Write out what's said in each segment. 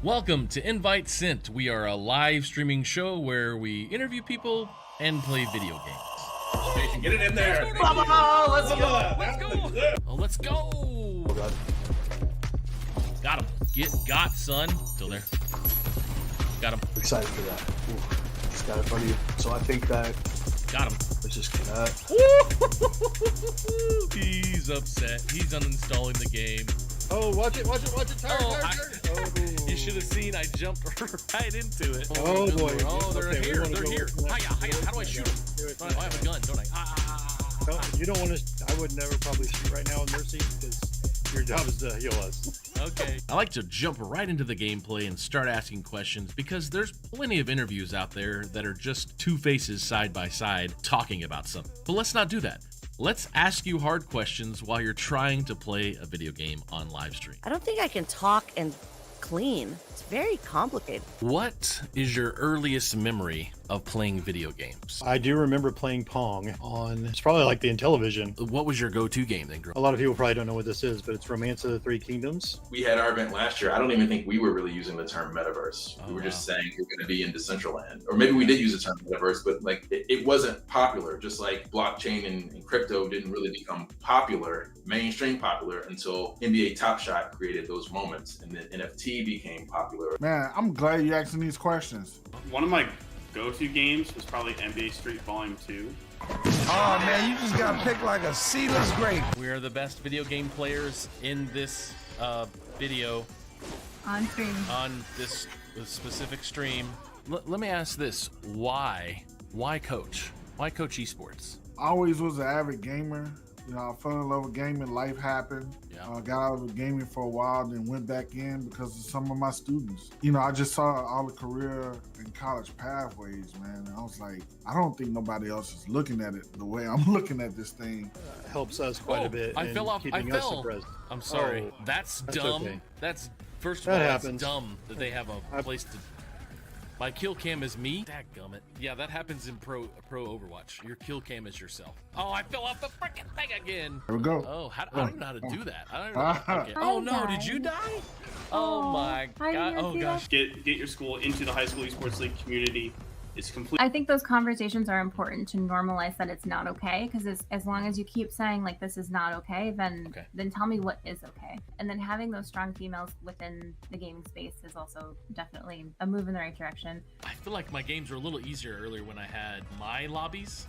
Welcome to Invite Sent. We are a live streaming show where we interview people and play video games. Station, get it in there. Let's go. Let's go. Oh, let's go. Got him. Got, son. Still there. Got him. Excited for that. Ooh, just got in front of you. So I think that. Got him. Let's just get that. He's upset. He's uninstalling the game. Oh, watch it. You should have seen. I jumped right into it. Oh boy. Oh, they're Okay, here. They're here. Hiya. How do I shoot them? Oh, I have a gun, don't I? You don't want to. I would never probably shoot right now in Mercy because your job is to heal us. Okay. I like to jump right into the gameplay and start asking questions because there's plenty of interviews out there that are just two faces side by side talking about something. But let's not do that. Let's ask you hard questions while you're trying to play a video game on live stream. I don't think I can talk and clean. It's very complicated. What is your earliest memory of playing video games? I do remember playing Pong on, it's probably like the Intellivision. What was your go-to game then, girl? A lot of people probably don't know what this is, but it's Romance of the Three Kingdoms. We had our event last year. I don't even think we were really using the term metaverse. We were just saying we're going to be in Decentraland. Or maybe we did use the term metaverse, but like it wasn't popular. Just like blockchain and crypto didn't really become popular, mainstream popular, until NBA Top Shot created those moments and then NFT became popular. Man, I'm glad you're asking these questions. One of my go-to games was probably NBA Street Volume 2. Oh man, you just got picked like a seedless grape. We are the best video game players in this video on stream. On this specific stream. Let me ask this: Why coach? Why coach esports? I always was an avid gamer. You know, I fell in love with gaming. Life happened. Yeah. Got out of gaming for a while, then went back in because of some of my students. You know, I just saw all the career and college pathways, man. And I was like, I don't think nobody else is looking at it the way I'm looking at this thing. Helps us quite a bit. I fell off. I fell. I'm sorry. Oh, that's dumb. Okay. That's first of all, happens. That's dumb that they have a place to. My kill cam is me. Dadgummit. Yeah, that happens in pro Overwatch. Your kill cam is yourself. Oh, I fell off the freaking thing again. Here we go. Oh, I don't even know how to do that. I don't know. Okay. Oh no, did you die? Oh my god. Oh gosh. Get your school into the high school esports league community. It's complete. I think those conversations are important to normalize that it's not okay, because as long as you keep saying like this is not okay, then tell me what is okay. And then having those strong females within the gaming space is also definitely a move in the right direction. I feel like my games were a little easier earlier when I had my lobbies.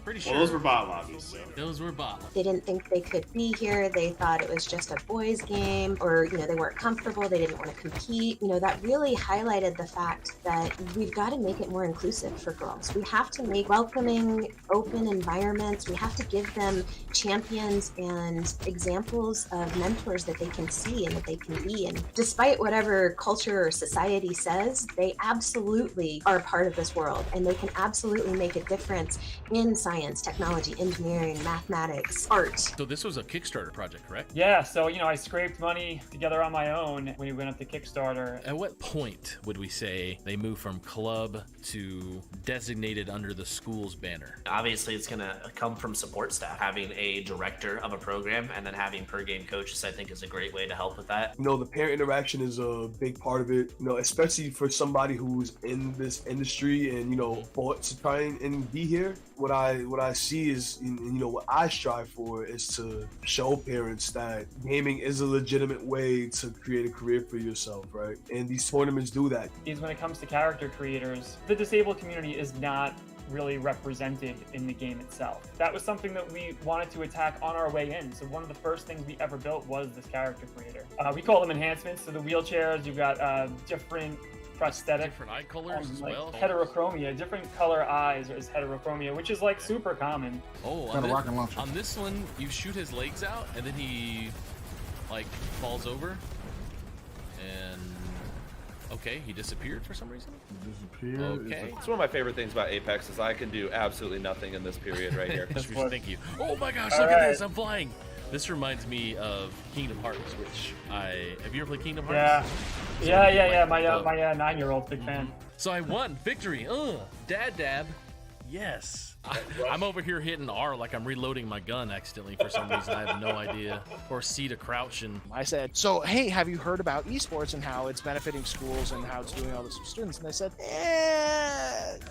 Pretty sure. Well, those were bot lobbies. So. Those were bot lobbies. They didn't think they could be here. They thought it was just a boys' game, or, you know, they weren't comfortable. They didn't want to compete. You know, that really highlighted the fact that we've got to make it more inclusive for girls. We have to make welcoming, open environments. We have to give them champions and examples of mentors that they can see and that they can be. And despite whatever culture or society says, they absolutely are a part of this world, and they can absolutely make a difference in science, technology, engineering, mathematics, art. So this was a Kickstarter project, correct? Yeah, so, you know, I scraped money together on my own when we went up to Kickstarter. At what point would we say they move from club to designated under the school's banner? Obviously, it's going to come from support staff. Having a director of a program and then having per game coaches, I think, is a great way to help with that. You know, the parent interaction is a big part of it, you know, especially for somebody who's in this industry and, you know, fought to try and be here. What I see is, you know, what I strive for is to show parents that gaming is a legitimate way to create a career for yourself, right? And these tournaments do that. Is when it comes to character creators, the disabled community is not really represented in the game itself. That was something that we wanted to attack on our way in. So one of the first things we ever built was this character creator. We call them enhancements. So the wheelchairs, you've got different prosthetic, different eye colors as like well. Heterochromia, different color eyes is heterochromia, which is like super common. Oh, on this one, you shoot his legs out and then he like falls over and okay, he disappeared for some reason. Okay. It's one of my favorite things about Apex is I can do absolutely nothing in this period right here. Thank you. Oh my gosh, look at this, I'm flying. This reminds me of Kingdom Hearts, which have you ever played Kingdom Hearts? Yeah. My 9-year-old big fan. So I won victory. Dad dab. Yes. I'm over here hitting R like I'm reloading my gun accidentally for some reason. I have no idea. Or C to crouch. And I said, so, hey, have you heard about esports and how it's benefiting schools and how it's doing all this for students? And they said,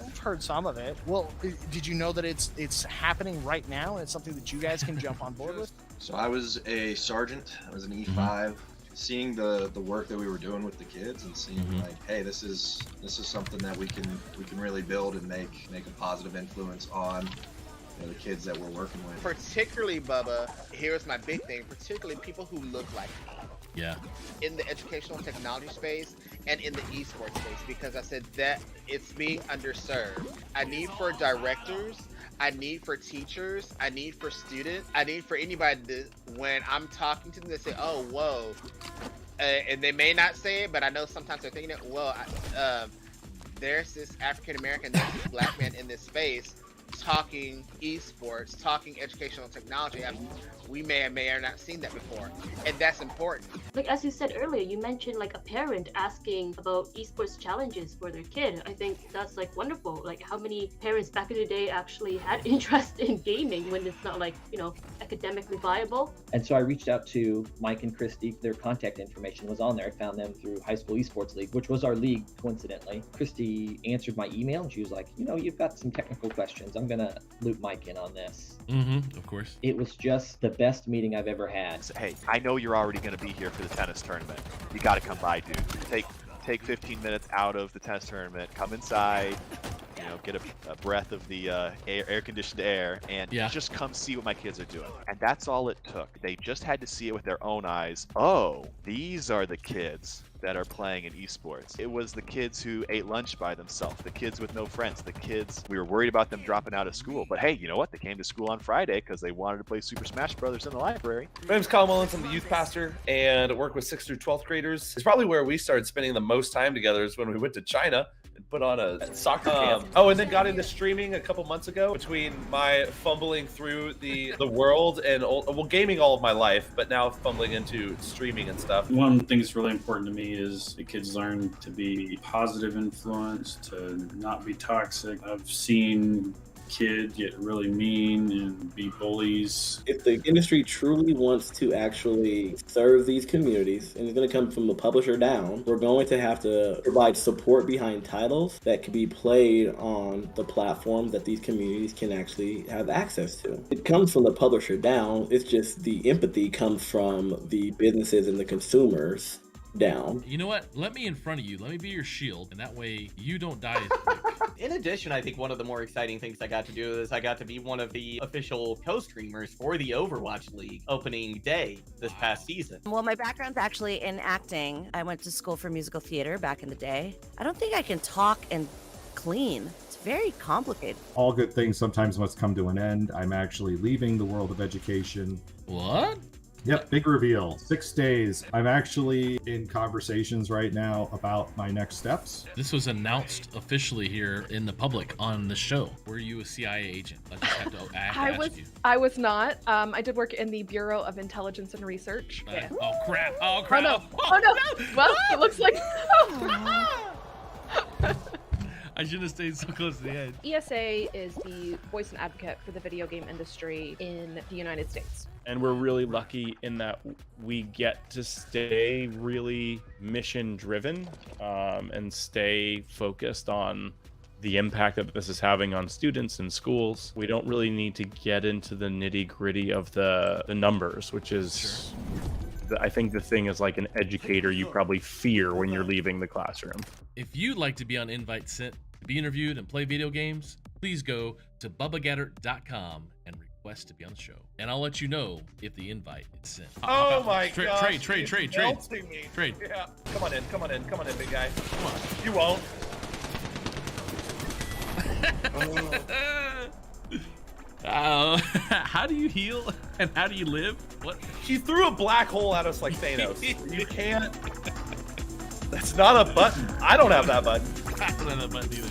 I've heard some of it. Well, did you know that it's happening right now and it's something that you guys can jump on board with? So I was a sergeant. I was an E5. Seeing the work that we were doing with the kids and seeing like, hey, this is something that we can really build and make a positive influence on the kids that we're working with. Particularly, Bubba, here's my big thing, particularly people who look like me. Yeah. In the educational technology space and in the esports space, because I said that it's being underserved. I need for directors, I need for teachers, I need for students, I need for anybody to, when I'm talking to them, they say, oh, whoa. And they may not say it, but I know sometimes they're thinking it, well, there's this African-American, there's this black man in this space talking esports, talking educational technology. We may have not seen that before, and that's important. Like as you said earlier, you mentioned like a parent asking about esports challenges for their kid. I think that's like wonderful. Like how many parents back in the day actually had interest in gaming when it's not like, academically viable. And so I reached out to Mike and Christy. Their contact information was on there. I found them through High School Esports League, which was our league, coincidentally. Christy answered my email and she was like, you've got some technical questions. I'm gonna loop Mike in on this. Of course. It was just the best meeting I've ever had. Hey, I know you're already going to be here for the tennis tournament. You got to come by, dude. Take 15 minutes out of the tennis tournament, come inside, get a breath of the air-conditioned air, and just come see what my kids are doing. And that's all it took. They just had to see it with their own eyes. Oh, these are the kids that are playing in esports. It was the kids who ate lunch by themselves, the kids with no friends, the kids, we were worried about them dropping out of school. But hey, you know what? They came to school on Friday because they wanted to play Super Smash Brothers in the library. My name's Kyle Mullins. I'm the youth pastor and work with 6th through 12th graders. It's probably where we started spending the most time together is when we went to China and put on a soccer camp. And then got into streaming a couple months ago between my fumbling through the world and gaming all of my life, but now fumbling into streaming and stuff. One of the things that's really important to me is the kids learn to be positive influence, to not be toxic. I've seen kids get really mean and be bullies. If the industry truly wants to actually serve these communities, and it's going to come from a publisher down, we're going to have to provide support behind titles that can be played on the platform that these communities can actually have access to. It comes from the publisher down, it's just the empathy comes from the businesses and the consumers down. You know what? Let me in front of you. Let me be your shield, and that way you don't die as quick. In addition, I think one of the more exciting things I got to do is I got to be one of the official co-streamers for the Overwatch League opening day this past season. Well, my background's actually in acting. I went to school for musical theater back in the day. I don't think I can talk and clean. It's very complicated. All good things sometimes must come to an end. I'm actually leaving the world of education. What? Yep, big reveal. 6 days. I'm actually in conversations right now about my next steps. This was announced officially here in the public on the show. Were you a CIA agent? I just have to ask you. I was not. I did work in the Bureau of Intelligence and Research. Oh crap! Oh crap! Oh no! Well, it looks like. I should have stayed so close to the edge. ESA is the voice and advocate for the video game industry in the United States. And we're really lucky in that we get to stay really mission driven and stay focused on the impact that this is having on students and schools. We don't really need to get into the nitty gritty of the numbers, which is, I think the thing is, like an educator, you probably fear when you're leaving the classroom. If you'd like to be on Invite Sent to be interviewed and play video games, please go to bubbagatter.com and request to be on the show. And I'll let you know if the invite is sent. Oh my god. Trade. Yeah. Come on in, big guy. Come on. You won't. How do you heal and how do you live? What? She threw a black hole at us like Thanos. You can't. That's not a button. I don't have that button. I don't have that button either.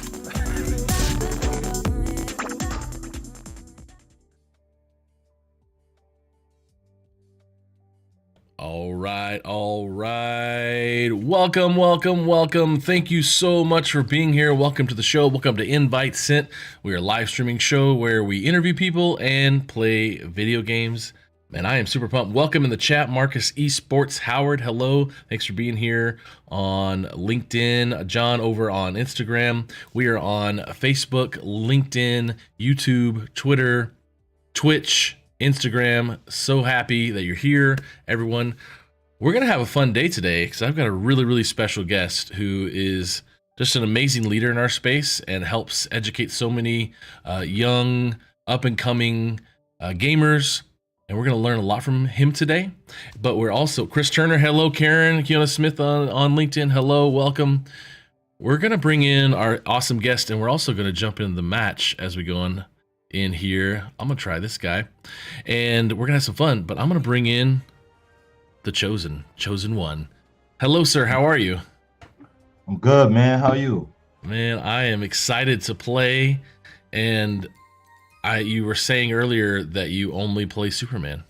All right, all right. Welcome, welcome, welcome. Thank you so much for being here. Welcome to the show. Welcome to Invite Sent. We are a live streaming show where we interview people and play video games. Man, I am super pumped. Welcome in the chat, Marcus Esports Howard. Hello. Thanks for being here on LinkedIn. John over on Instagram. We are on Facebook, LinkedIn, YouTube, Twitter, Twitch, Instagram. So happy that you're here, everyone. We're going to have a fun day today because I've got a really, really special guest who is just an amazing leader in our space and helps educate so many young, up-and-coming gamers. And we're going to learn a lot from him today. But we're also Chris Turner. Hello, Karen. Kiana Smith on LinkedIn. Hello, welcome. We're going to bring in our awesome guest, and we're also going to jump into the match as we go in here. I'm going to try this guy, and we're going to have some fun. But I'm going to bring in the Chosen1. Hello, sir. How are you? I'm good, man. How are you? Man, I am excited to play, and you were saying earlier that you only play Superman.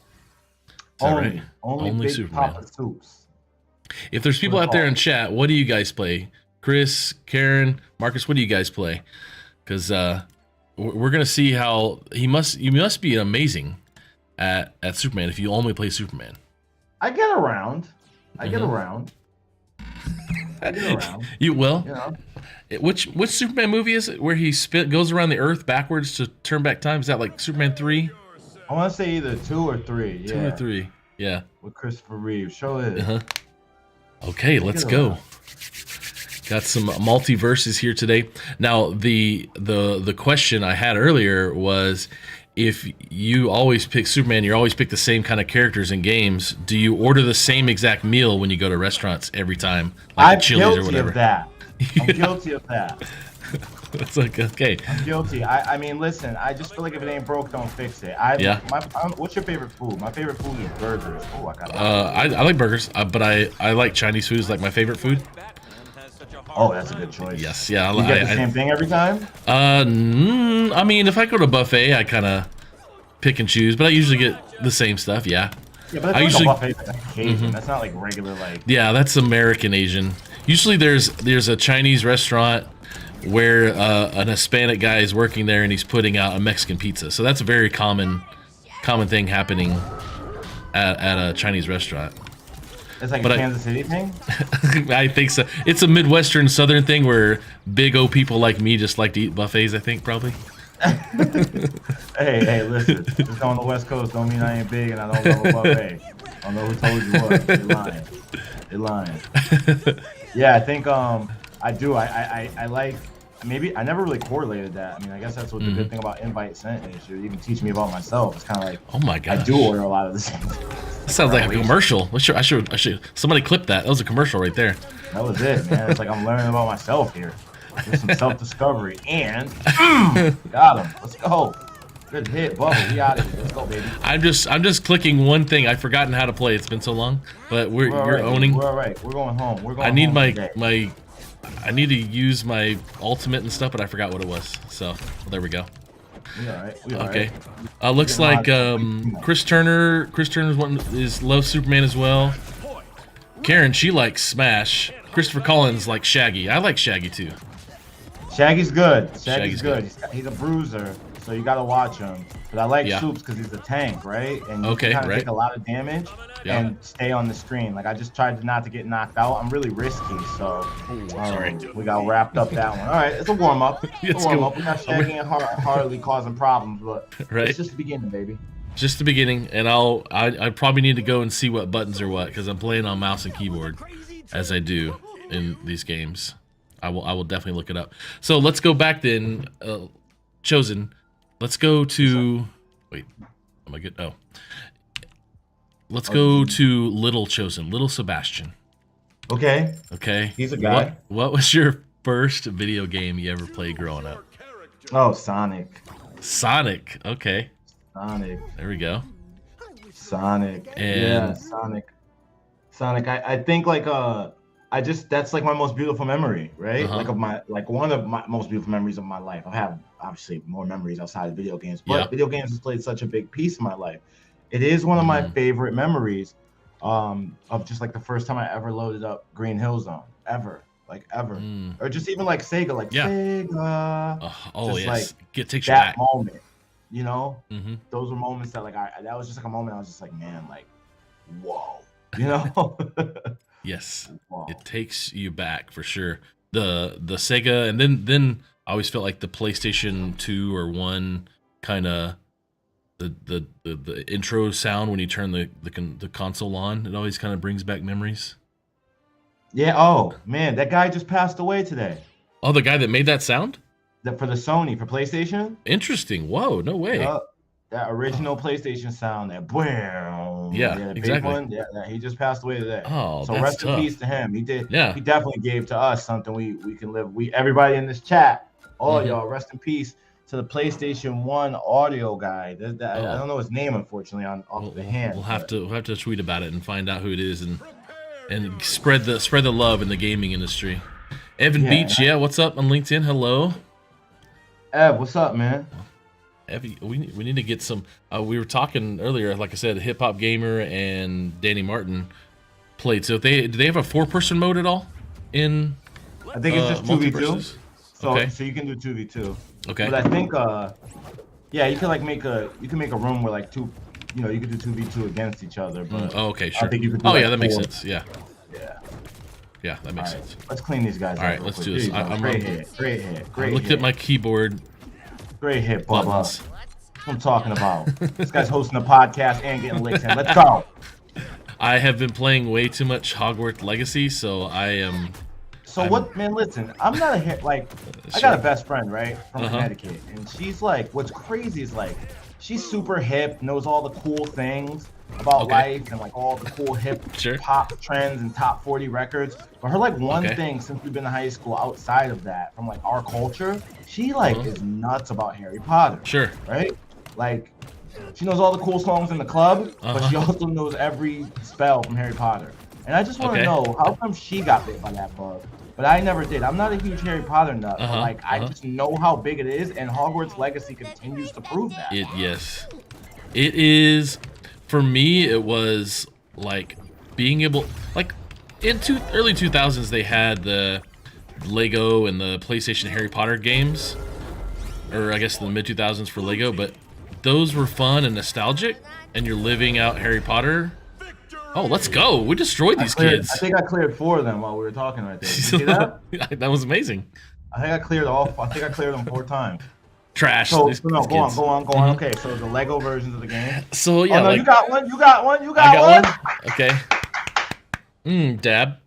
Is that right? Only Big Superman. Papa Soups. If there's people out there in chat, what do you guys play? Chris, Karen, Marcus, what do you guys play? Because we're gonna see how you must be amazing at Superman if you only play Superman. I get around. I get around. You will. You know? Which Superman movie is it where he goes around the Earth backwards to turn back time? Is that like Superman 3? I want to say either 2 or 3. Yeah. 2 or 3. Yeah. With Christopher Reeve. Show it. Okay, let's go. Got some multiverses here today. Now, the question I had earlier was, if you always pick Superman, you always pick the same kind of characters in games. Do you order the same exact meal when you go to restaurants every time, like I'm Chili's guilty or whatever? of that. I'm guilty of that. It's like, okay. I'm guilty. I mean, listen. I just feel like if it ain't broke, don't fix it. What's your favorite food? My favorite food is burgers. Oh, I got. I like burgers, but I like Chinese food is like my favorite food. Oh, that's a good choice. Yes, yeah. You get the same thing every time? I mean, if I go to a buffet, I kind of pick and choose, but I usually get the same stuff. Yeah. Yeah, but it's like a buffet occasion. That's not like regular like. Yeah, that's American Asian. Usually, there's a Chinese restaurant where an Hispanic guy is working there and he's putting out a Mexican pizza. So that's a very common thing happening at a Chinese restaurant. It's like a Kansas City thing? I think so. It's a Midwestern Southern thing where big old people like me just like to eat buffets, I think, probably. Hey, listen. Just on the West Coast don't mean I ain't big and I don't love a buffet. I don't know who told you what. They're lying. Yeah, I think I do. I like, maybe I never really correlated that. I mean, I guess that's what the good thing about Invite Sent is. You can teach me about myself. It's kind of like, oh my gosh, I do order a lot of the same things. That sounds like a commercial. I should. Somebody clip that. That was a commercial right there. That was it, man. It's like I'm learning about myself here. There's some self-discovery and got him. Let's go. Good hit, Bubba. We out of here. Let's go, baby. I'm just clicking one thing. I've forgotten how to play. It's been so long, but you're owning. We're all right. We're going home. We're going. I need home I need to use my ultimate and stuff, but I forgot what it was. So there we go. We all right. Okay. Looks like Chris Turner. Chris Turner's loves Superman as well. Karen, she likes Smash. Christopher Collins likes Shaggy. I like Shaggy too. Shaggy's good. Shaggy's good. He's a bruiser, so you gotta watch him. But I like Soups because he's a tank, right? And you can kind of take a lot of damage and stay on the screen. Like I just tried not to get knocked out. I'm really risky, so we got wrapped up that one. All right, it's a warm up. We got Shaggy and Harley causing problems, but it's just the beginning, baby. Just the beginning, and I probably need to go and see what buttons are what because I'm playing on mouse and keyboard, as I do in these games. I will definitely look it up. So let's go back then, Chosen. Let's go to. Wait, am I good? Oh, let's go to Little Chosen, Little Sebastian. Okay. Okay. He's a guy. What was your first video game you ever played growing up? Oh, Sonic. Sonic. Okay. Sonic. There we go. Sonic. And yeah, Sonic. I think like that's like my most beautiful memory, right? Like one of my most beautiful memories of my life. I have obviously more memories outside of video games, but video games has played such a big piece of my life. It is one of my favorite memories. of just like the first time I ever loaded up Green Hill Zone ever. Or just even like Sega, Sega. Oh just yes, takes you that back. moment, you know. Mm-hmm. Those were moments that that was just like a moment I was just like, man, like, whoa, you know. Yes, it takes you back for sure. The Sega, and then I always felt like the PlayStation 2 or 1 kind of the intro sound when you turn the console on. It always kind of brings back memories. Yeah. Oh man, that guy just passed away today. Oh, the guy that made that sound? For the Sony, for PlayStation. Interesting. Whoa, no way. That original PlayStation sound. That yeah, exactly. One, he just passed away today. Oh, so that's rest tough. in peace to him. He did. Yeah. He definitely gave to us something we can live. Everybody in this chat, all y'all, rest in peace to the PlayStation 1 audio guy. I don't know his name, unfortunately, off the hand. We'll have to tweet about it and find out who it is and spread the love in the gaming industry. Evan Beach, what's up on LinkedIn? Hello. Ev, what's up, man? Ev, we need to get some. We were talking earlier, like I said, Hip Hop Gamer and Danny Martin played. So do they have a 4-person mode at all? I think it's just 2v2. So you can do 2v2. Okay. But I think you can make a room where like two, you can do 2v2 against each other. But okay, sure. I think you could do that makes sense. Yeah. Yeah, that makes sense. Let's clean these guys up. All right, let's do this. Great hit. I looked at my keyboard. Great hit, Bubba. That's what I'm talking about. This guy's hosting a podcast and getting licks in. Let's go. I have been playing way too much Hogwarts Legacy, so I am. Man, listen, I'm not a hit. Like, I got a best friend, right, from Connecticut, and she's like, what's crazy is like, she's super hip, knows all the cool things about life and like all the cool hip pop trends and top 40 records. But her like one thing since we've been in high school outside of that, from like our culture, she like is nuts about Harry Potter. Sure. Right? Like, she knows all the cool songs in the club, but she also knows every spell from Harry Potter. And I just want to know how come she got bit by that bug, but I never did. I'm not a huge Harry Potter nut, but like I just know how big it is, and Hogwarts Legacy continues to prove that. Yes, it is. For me, it was like being able, like in early 2000s, they had the Lego and the PlayStation Harry Potter games, or I guess in the mid 2000s for Lego, but those were fun and nostalgic, and you're living out Harry Potter. Oh, let's go. We destroyed these kids. I think I cleared 4 of them while we were talking right there. Did you see that? That was amazing. I think I cleared them 4 times. Trash. So no, go on. Okay, so the Lego versions of the game. So yeah, you got one. You got one. I got one. Okay. Dab.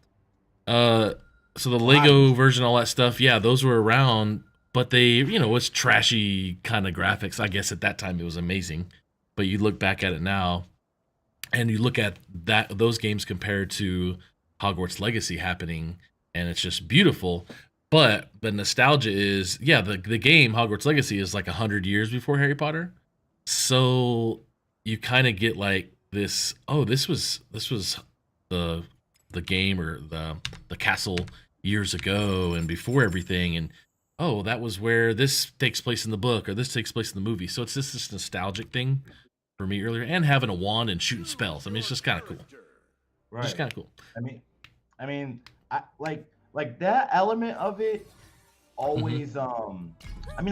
So the Lego version, all that stuff, yeah, those were around, but they, it was trashy kind of graphics. I guess at that time it was amazing, but you look back at it now, and you look at those games compared to Hogwarts Legacy happening, and it's just beautiful. But the nostalgia is, the game Hogwarts Legacy is like 100 years before Harry Potter, so you kind of get like this. Oh, this was the game or the castle years ago and before everything, and oh, that was where this takes place in the book or this takes place in the movie. So it's just this nostalgic thing for me earlier, and having a wand and shooting spells. I mean, it's just kind of cool. Right. Just kind of cool. I mean, I like that element of it. Always, I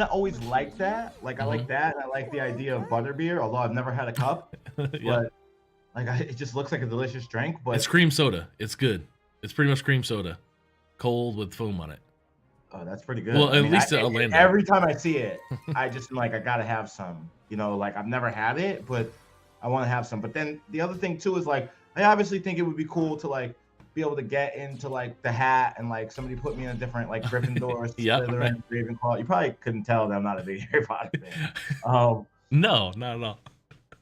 always like that. Like, I like that, and I like the idea of butterbeer. Although I've never had a cup, but like, it just looks like a delicious drink. But it's cream soda. It's good. It's pretty much cream soda, cold with foam on it. Oh, that's pretty good. Well, at least at Orlando. Every time I see it, I just like, I gotta have some. Like, I've never had it, but I want to have some. But then the other thing too is like, I obviously think it would be cool to like be able to get into like the hat and like somebody put me in a different like Gryffindor, Slytherin, Ravenclaw. You probably couldn't tell that I'm not a big Harry Potter fan. No, not at all.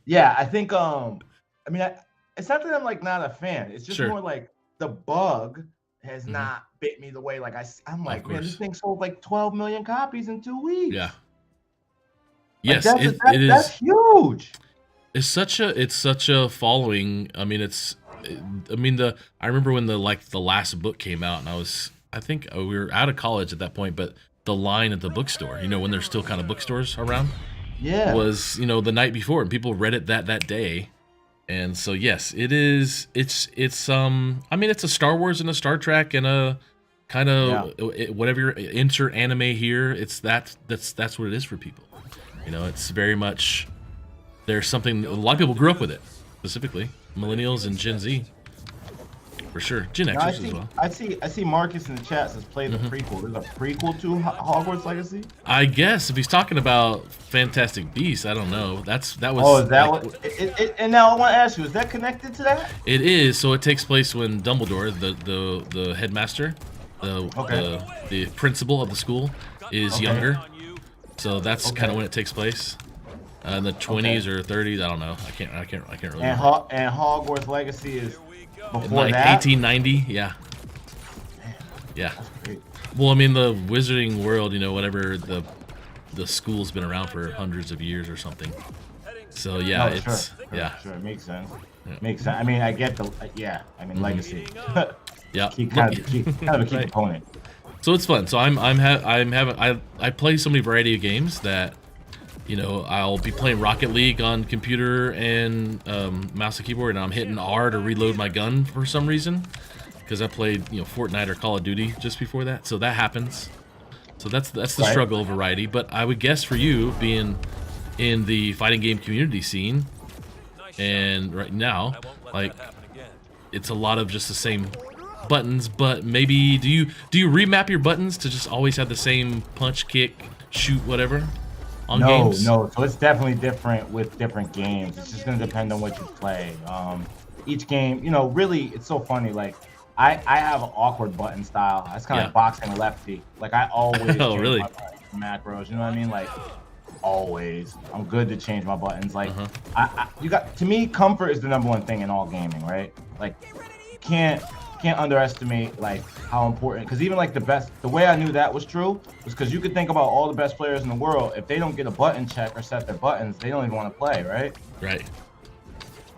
Yeah, I think it's not that I'm like not a fan. It's just more like the bug has not bit me the way like I'm like, man, this thing sold like 12 million copies in 2 weeks. Yeah. Like, Yes, it is. That's huge. It's such a following. I mean, I remember when the last book came out, and I think we were out of college at that point, but the line at the bookstore, when there's still kind of bookstores around, was the night before, and people read it that day, And so yes, it is. It's I mean, it's a Star Wars and a Star Trek and a kind of whatever insert anime here. It's that's what it is for people. You know, it's very much there's something a lot of people grew up with it, specifically millennials and Gen Z. For sure, Gen Xers as well. I see Marcus in the chat says play the prequel. There's a prequel to Hogwarts Legacy. I guess if he's talking about Fantastic Beasts, I don't know. That was. Oh, is that what? And now I want to ask you, is that connected to that? It is. So it takes place when Dumbledore, the headmaster, the principal of the school, is younger. So that's kind of when it takes place. In the 20s or 30s, I don't know. I can't really. And Hogwarts Legacy is. Before like that? 1890, yeah. Yeah. Well, I mean, the Wizarding World, you know, whatever, the school's been around for hundreds of years or something. So yeah, Sure, it makes sense. Yeah. Makes sense. I mean, I get the I mean, Legacy. Yeah. kind of a key component. So it's fun. So I play so many variety of games that, you know, I'll be playing Rocket League on computer and mouse and keyboard, and I'm hitting R to reload my gun for some reason, because I played, you know, Fortnite or Call of Duty just before that. So that happens. So that's the struggle of variety. But I would guess for you, being in the fighting game community scene, and right now, like, it's a lot of just the same buttons. But maybe do you remap your buttons to just always have the same punch, kick, shoot, whatever? No. So it's definitely different with different games. It's just gonna depend on what you play. Each game, you know, really, it's so funny. Like, I have an awkward button style. It's kind of like boxing boxing lefty. Like, I always change my macros. You know what I mean? Like, always. I'm good to change my buttons. Like, to me, comfort is the #1 thing in all gaming, right? Like, you can't underestimate like how important, because even like the way I knew that was true was because you could think about all the best players in the world. If they don't get a button check or set their buttons, they don't even want to play, right?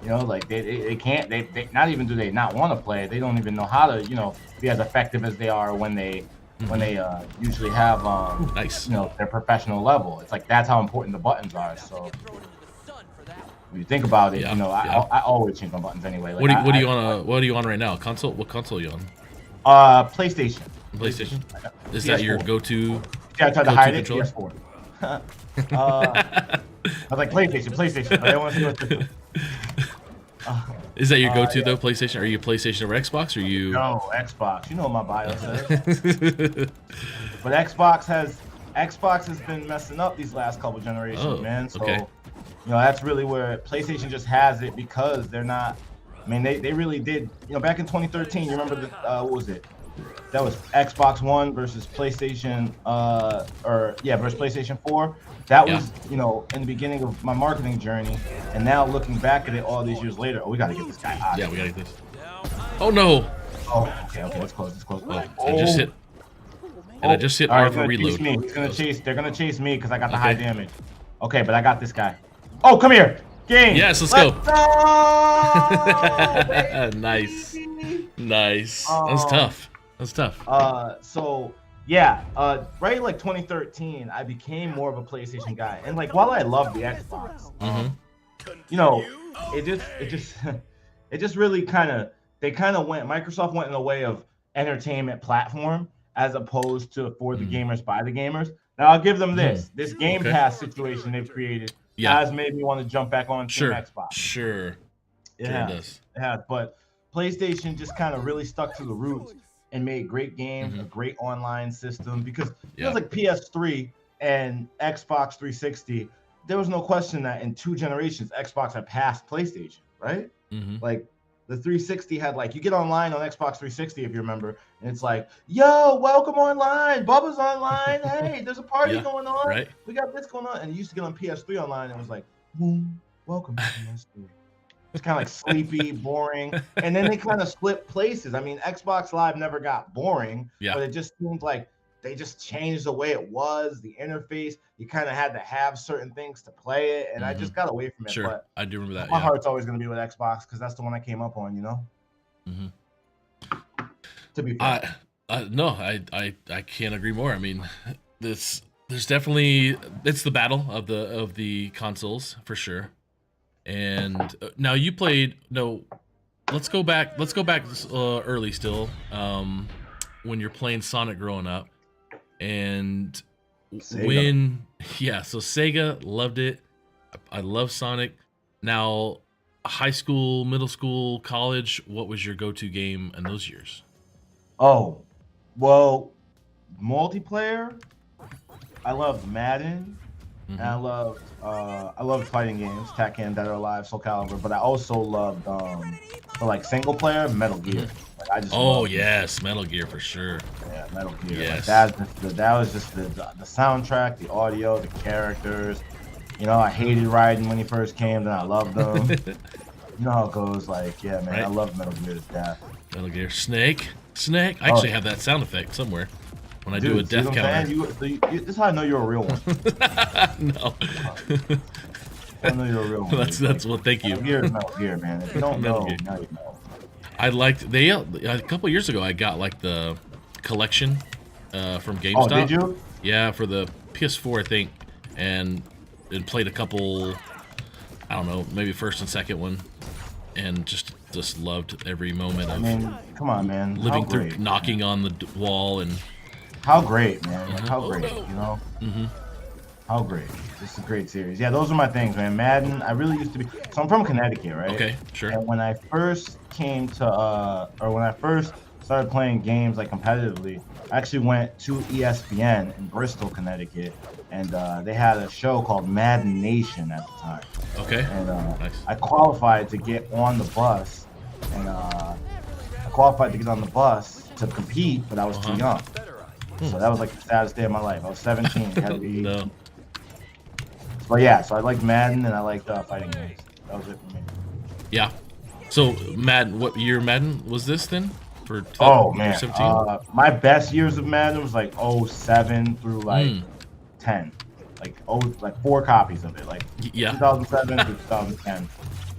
You know, like they can't, they not even do they not want to play, they don't even know how to, you know, be as effective as they are when they usually have you know, their professional level. It's like that's how important the buttons are. So when you think about it, you know, I always change my buttons anyway. Like, what are you on right now? Console? What console are you on? PlayStation. PlayStation? Is that your go-to? Yeah, I tried to hide it. PS4. I was like, PlayStation. But I don't want to do it. Is that your go-to though? PlayStation? Are you PlayStation or Xbox? Or you? No, Xbox. You know what my bio says. But Xbox has been messing up these last couple generations, man. So, you know, that's really where PlayStation just has it, because they're not. I mean, they really did. You know, back in 2013, you remember the what was it? That was Xbox One versus PlayStation, versus PlayStation 4. That was, you know, in the beginning of my marketing journey, and now looking back at it all these years later, we gotta get this guy out. Yeah, we gotta get this. Oh no! Oh, okay, let's close. I just hit. And I just hit R for reload. He's gonna chase. They're gonna chase me because I got the high damage. Okay, but I got this guy. Oh, come here, game. Yes, let's go. Nice. That's tough. So yeah, right, like 2013, I became more of a PlayStation guy, and like while I love the Xbox, you know, it just really Microsoft went in the way of entertainment platform as opposed to for the gamers by the gamers. Now I'll give them this Game Pass situation they've created has made me want to jump back on Team Xbox. Sure, it has, but PlayStation just kind of really stuck to the roots and made great games, a great online system, because it was like PS3 and Xbox 360. There was no question that in 2 generations, Xbox had passed PlayStation, right? Like the 360 had, like, you get online on Xbox 360 if you remember, and it's like, yo, welcome online, Bubba's online, hey, there's a party going on, we got this going on, and you used to get on PS3 online, and it was like, boom, welcome to PS3. It's kind of like sleepy, boring, and then they kind of split places. I mean, Xbox Live never got boring, but it just seemed like they just changed the way it was, the interface. You kind of had to have certain things to play it, and I just got away from it. Sure, but I do remember that. My heart's always going to be with Xbox because that's the one I came up on, you know. To be fair. No, I can't agree more. I mean, there's definitely, it's the battle of the consoles for sure. And now you played. No, let's go back. Let's go back early still. When you're playing Sonic growing up, and Sega. so Sega, loved it. I love Sonic. Now, high school, middle school, college, what was your go-to game in those years? Oh, well, multiplayer. I loved Madden. And I loved fighting games, Tekken, Dead or Alive, Soul Calibur. But I also loved for like single player, Metal Gear. Like, I just yes, Metal Gear for sure. Yeah, Metal Gear. Yes. Like, that was just the soundtrack, the audio, the characters. You know, I hated Raiden when he first came, then I loved him. You know how it goes. Like, yeah, man, Right. I love Metal Gear to death. Metal Gear. Snake. I actually have that sound effect somewhere when I do a death counter. This is how I know you're a real one. No. I know you're a real one. That's what. Thank you. Metal Gear is Metal Gear, man. If you don't Metal know, Gear. now you know. I liked a couple years ago. I got like the collection from GameStop. Oh, did you? Yeah, for the PS4, I think, and it played a couple. I don't know, maybe first and second one, and just loved every moment of. I mean, come on, man. Living How through, great, knocking on the wall, and how great, man. Like, how great, you know? How great. This is a great series. Yeah, those are my things, man. Madden, I really used to be. So I'm from Connecticut, right? Okay, sure. And when I first came to, when I first started playing games like competitively, I actually went to ESPN in Bristol, Connecticut, and they had a show called Madden Nation at the time. Okay. And Nice. I qualified to get on the bus, and to compete, but I was too young. So that was like the saddest day of my life. I was 17. Had to be 18. But yeah, so I liked Madden and I liked fighting games. That was it for me. Yeah. So Madden, what year Madden was this then? For Oh man, 17? my best years of Madden was like 07 through like 10, like 4 copies of it, like 2007 to 2010.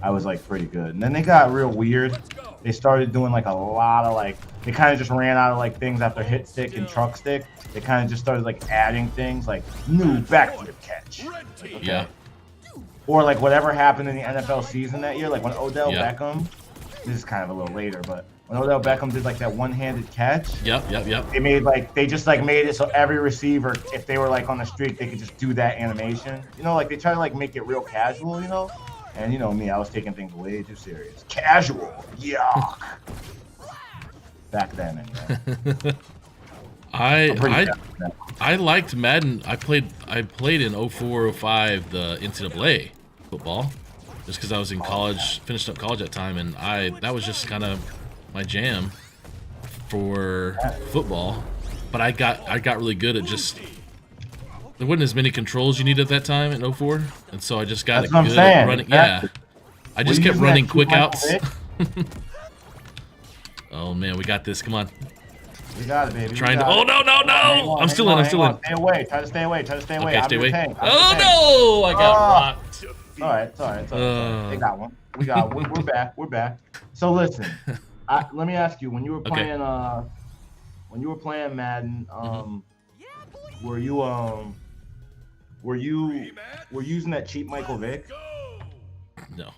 I was like pretty good, and then they got real weird. They started doing like a lot of like, they kind of just ran out of like things after hit stick and truck stick. They kind of just started like adding things like new backflip catch. Like, okay. Yeah. Or like whatever happened in the NFL season that year, like when Odell Beckham, this is kind of a little later, but when Odell Beckham did like that one-handed catch. Yep. They made they just like made it so every receiver, if they were like on the streak, they could just do that animation. You know, like they try to like make it real casual, you know? And you know me, I was taking things way too serious. Casual, yuck. Back then, anyway. I liked Madden. I played in 04, 05 the NCAA football, just because I was in college, finished up college at the time, and that was just kind of my jam for football. But I got really good at just. There wasn't as many controls you needed at that time in 04, and so I just got good at running. Yeah, I just kept running quick outs. Oh man, we got this. Come on. We got it, baby. Oh no! I'm still in. Stay away. Try to stay away. Okay, stay away. Oh no! I got rocked. It's all right. They got one. We got one. We're back. So listen, let me ask you: when you were playing, Madden, were you using that cheap Michael Vick? No,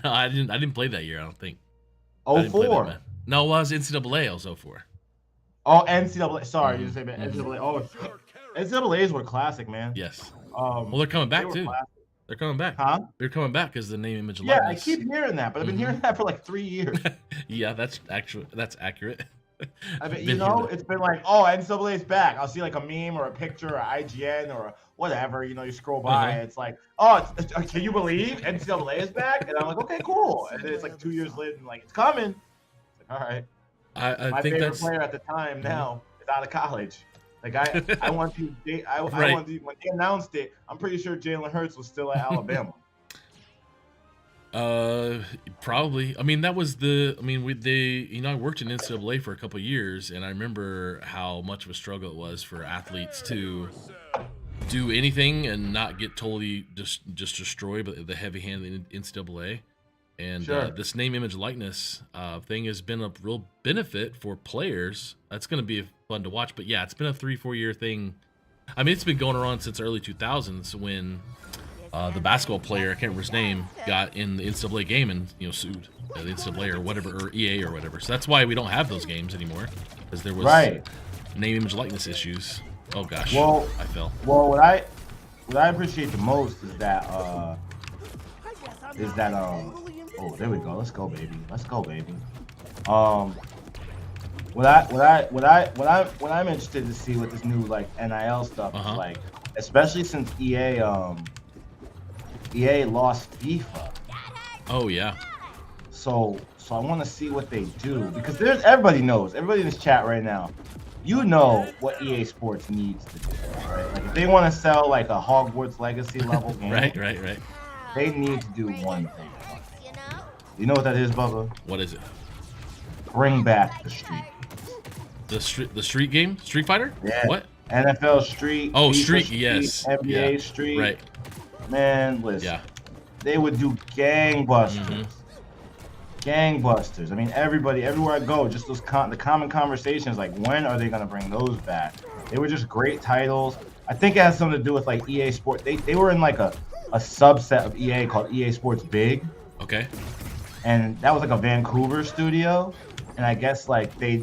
I didn't play that year. I don't think. 04. No, it was NCAA. I was 04. Oh, NCAA. Sorry, you just said NCAA. Oh, NCAA's were classic, man. Yes. Well, they're coming back too. Classic. They're coming back. Huh? They're coming back as the name, image, and Yeah, likeness. I keep hearing that, but I've been hearing that for like 3 years. Yeah, that's accurate. I mean, you know, it's been like, oh, NCAA's back. I'll see like a meme or a picture or IGN or whatever. You know, you scroll by, it's like, oh, can you believe NCAA is back? And I'm like, okay, cool. And then it's like 2 years later, and like, it's coming. It's like, all right. I think favorite player at the time now is out of college. Like I want to. When they announced it, I'm pretty sure Jalen Hurts was still at Alabama. Probably. I mean, that was I worked in NCAA for a couple of years, and I remember how much of a struggle it was for athletes to do anything and not get totally just destroyed by the heavy-handed NCAA. And this name, image, likeness thing has been a real benefit for players. That's going to be fun to watch. But yeah, it's been a 3-4 year thing. I mean, it's been going on since early 2000s when the basketball player, I can't remember his name, got in the NCAA game and sued the NCAA or whatever, or EA or whatever. So that's why we don't have those games anymore, because there was name, image, likeness issues. Oh gosh, well, I fell. Well, what I appreciate the most is that oh, there we go. Let's go, baby. Let's go, baby. What I'm interested to see with this new like NIL stuff is like, especially since EA lost FIFA. Oh yeah. So I want to see what they do, because everybody knows, everybody in this chat right now, you know what EA Sports needs to do, right? Like if they want to sell like a Hogwarts Legacy level game, right. They need to do one thing. You know what that is, Bubba? What is it? Bring back the street. The street game? Street Fighter? Yeah. What? NFL Street. Oh, FIFA Street, yes. NBA yeah. Street. Right. Man, listen. Yeah. They would do gangbusters. Gangbusters. I mean, everybody, everywhere I go, just those the common conversations, like, when are they going to bring those back? They were just great titles. I think it has something to do with, like, EA Sports. They were in, like, a subset of EA called EA Sports Big. Okay. And that was, like, a Vancouver studio. And I guess, like, they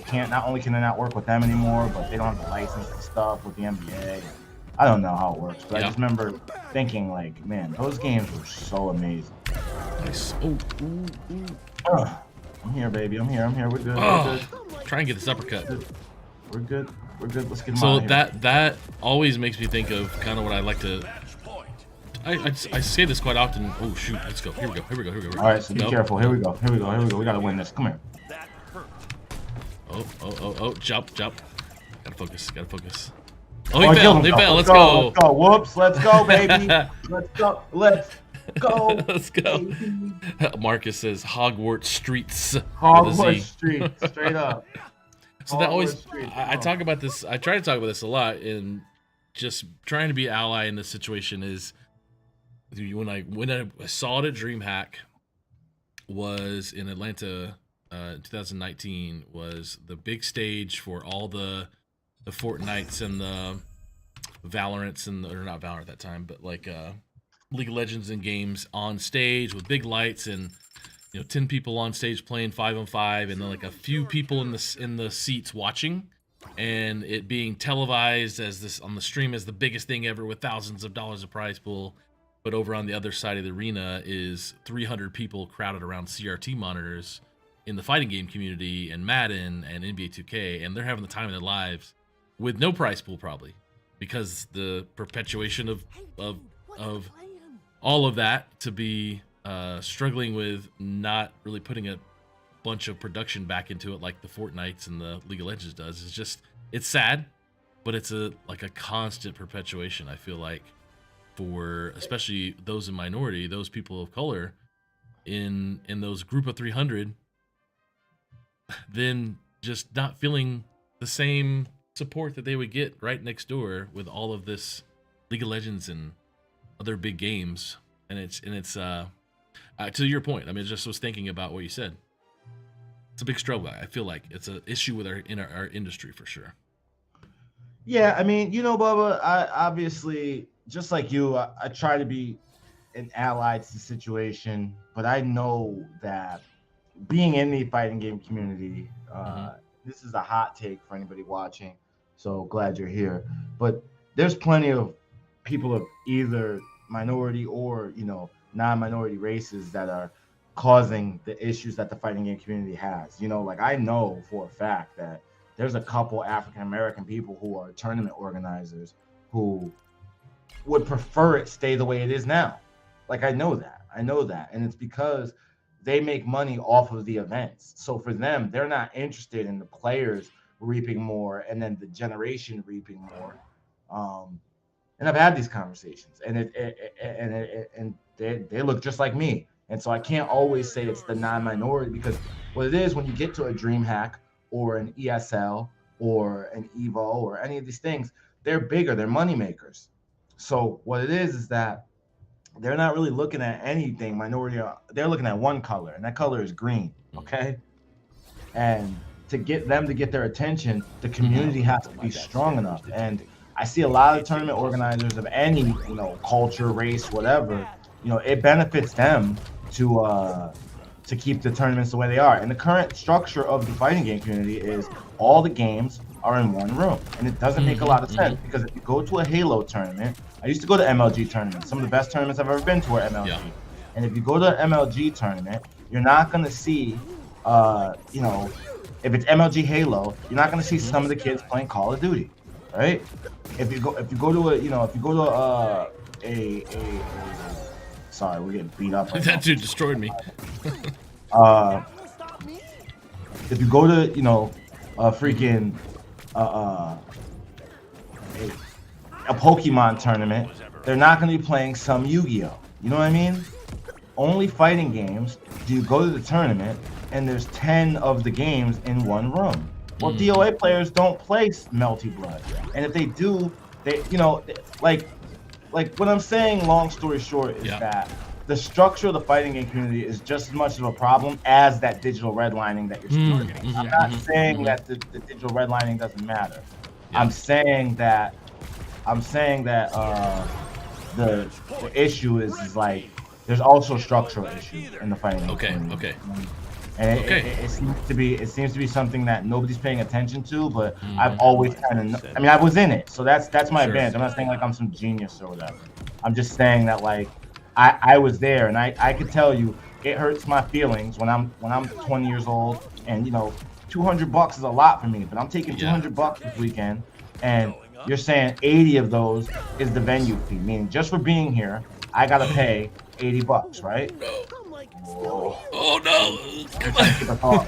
can't, not only can they not work with them anymore, but they don't have the license and stuff with the NBA. I don't know how it works, but I just remember thinking, like, man, those games were so amazing. Nice. I'm here, baby. I'm here. We're good. We're good. Try and get this uppercut. We're good. Let's get him So out of here. that always makes me think of kind of what I like to. I say this quite often. Oh shoot! Let's go. Here we go. All right, so be careful. Here we go. We gotta win this. Come here. Oh! Jump! Gotta focus. Oh, he fell. Let's go. Whoops. Let's go, baby. Let's go. Baby. Marcus says Hogwarts Streets. Hogwarts Streets. Straight up. So that always, I talk about this. I try to talk about this a lot, and just trying to be an ally in this situation is when I saw it at DreamHack was in Atlanta. 2019 was the big stage for all the Fortnites and the Valorants or not Valorant at that time, but like League of Legends and games on stage with big lights and 10 people on stage playing 5-on-5, and then like a few people in the seats watching, and it being televised as this on the stream as the biggest thing ever with thousands of dollars of prize pool. But over on the other side of the arena is 300 people crowded around CRT monitors in the fighting game community and Madden and NBA 2K, and they're having the time of their lives with no prize pool probably, because the perpetuation of all of that to be struggling with not really putting a bunch of production back into it like the Fortnites and the League of Legends does. It's sad, but it's a constant perpetuation, I feel like, for especially those in minority, those people of color in those group of 300, then just not feeling the same support that they would get right next door with all of this League of Legends and other big games. And it's to your point, I mean, just was thinking about what you said. It's a big struggle. I feel like it's an issue with our industry for sure. Yeah, I mean, Bubba, I obviously, just like you, I try to be an ally to the situation, but I know that being in the fighting game community, this is a hot take for anybody watching, so glad you're here. But there's plenty of people of either minority or, non-minority races that are causing the issues that the fighting game community has. Like I know for a fact that there's a couple African-American people who are tournament organizers who would prefer it stay the way it is now. Like I know that. And it's because they make money off of the events. So for them, they're not interested in the players reaping more and then the generation reaping more. And I've had these conversations, and they look just like me. And so I can't always say it's the non-minority, because what it is when you get to a DreamHack or an ESL or an Evo or any of these things, they're bigger, they're money makers. So what it is that they're not really looking at anything minority. They're looking at one color, and that color is green. Okay. And to get them to get their attention, the community has to be strong enough. And I see a lot of tournament organizers of any, culture, race, whatever, it benefits them to keep the tournaments the way they are. And the current structure of the fighting game community is all the games are in one room. And it doesn't make a lot of sense because if you go to a Halo tournament, I used to go to MLG tournaments. Some of the best tournaments I've ever been to are MLG. Yeah. And if you go to an MLG tournament, you're not going to see, if it's MLG Halo, you're not going to see some of the kids playing Call of Duty, right? If you go to sorry, we're getting beat up. Right that dude destroyed me. If you go to, a freaking a Pokemon tournament, they're not going to be playing some Yu-Gi-Oh. You know what I mean? Only fighting games do you go to the tournament and there's 10 of the games in one room. Well, DOA players don't play Melty Blood, and if they do, they like what I'm saying. Long story short is that the structure of the fighting game community is just as much of a problem as that digital redlining that you're speaking. I'm not saying that the digital redlining doesn't matter. I'm saying that the issue is like there's also structural issues in the fighting game community. And it seems to be something that nobody's paying attention to, but I've always kind of, I was in it, so that's my advantage. I'm not saying like I'm some genius or whatever. I'm just saying that like I was there, and I could tell you it hurts my feelings when I'm 20 years old, and $200 is a lot for me, but I'm taking $200 this weekend, and you're saying 80 of those is the venue fee, meaning just for being here, I gotta pay $80, right? Oh no!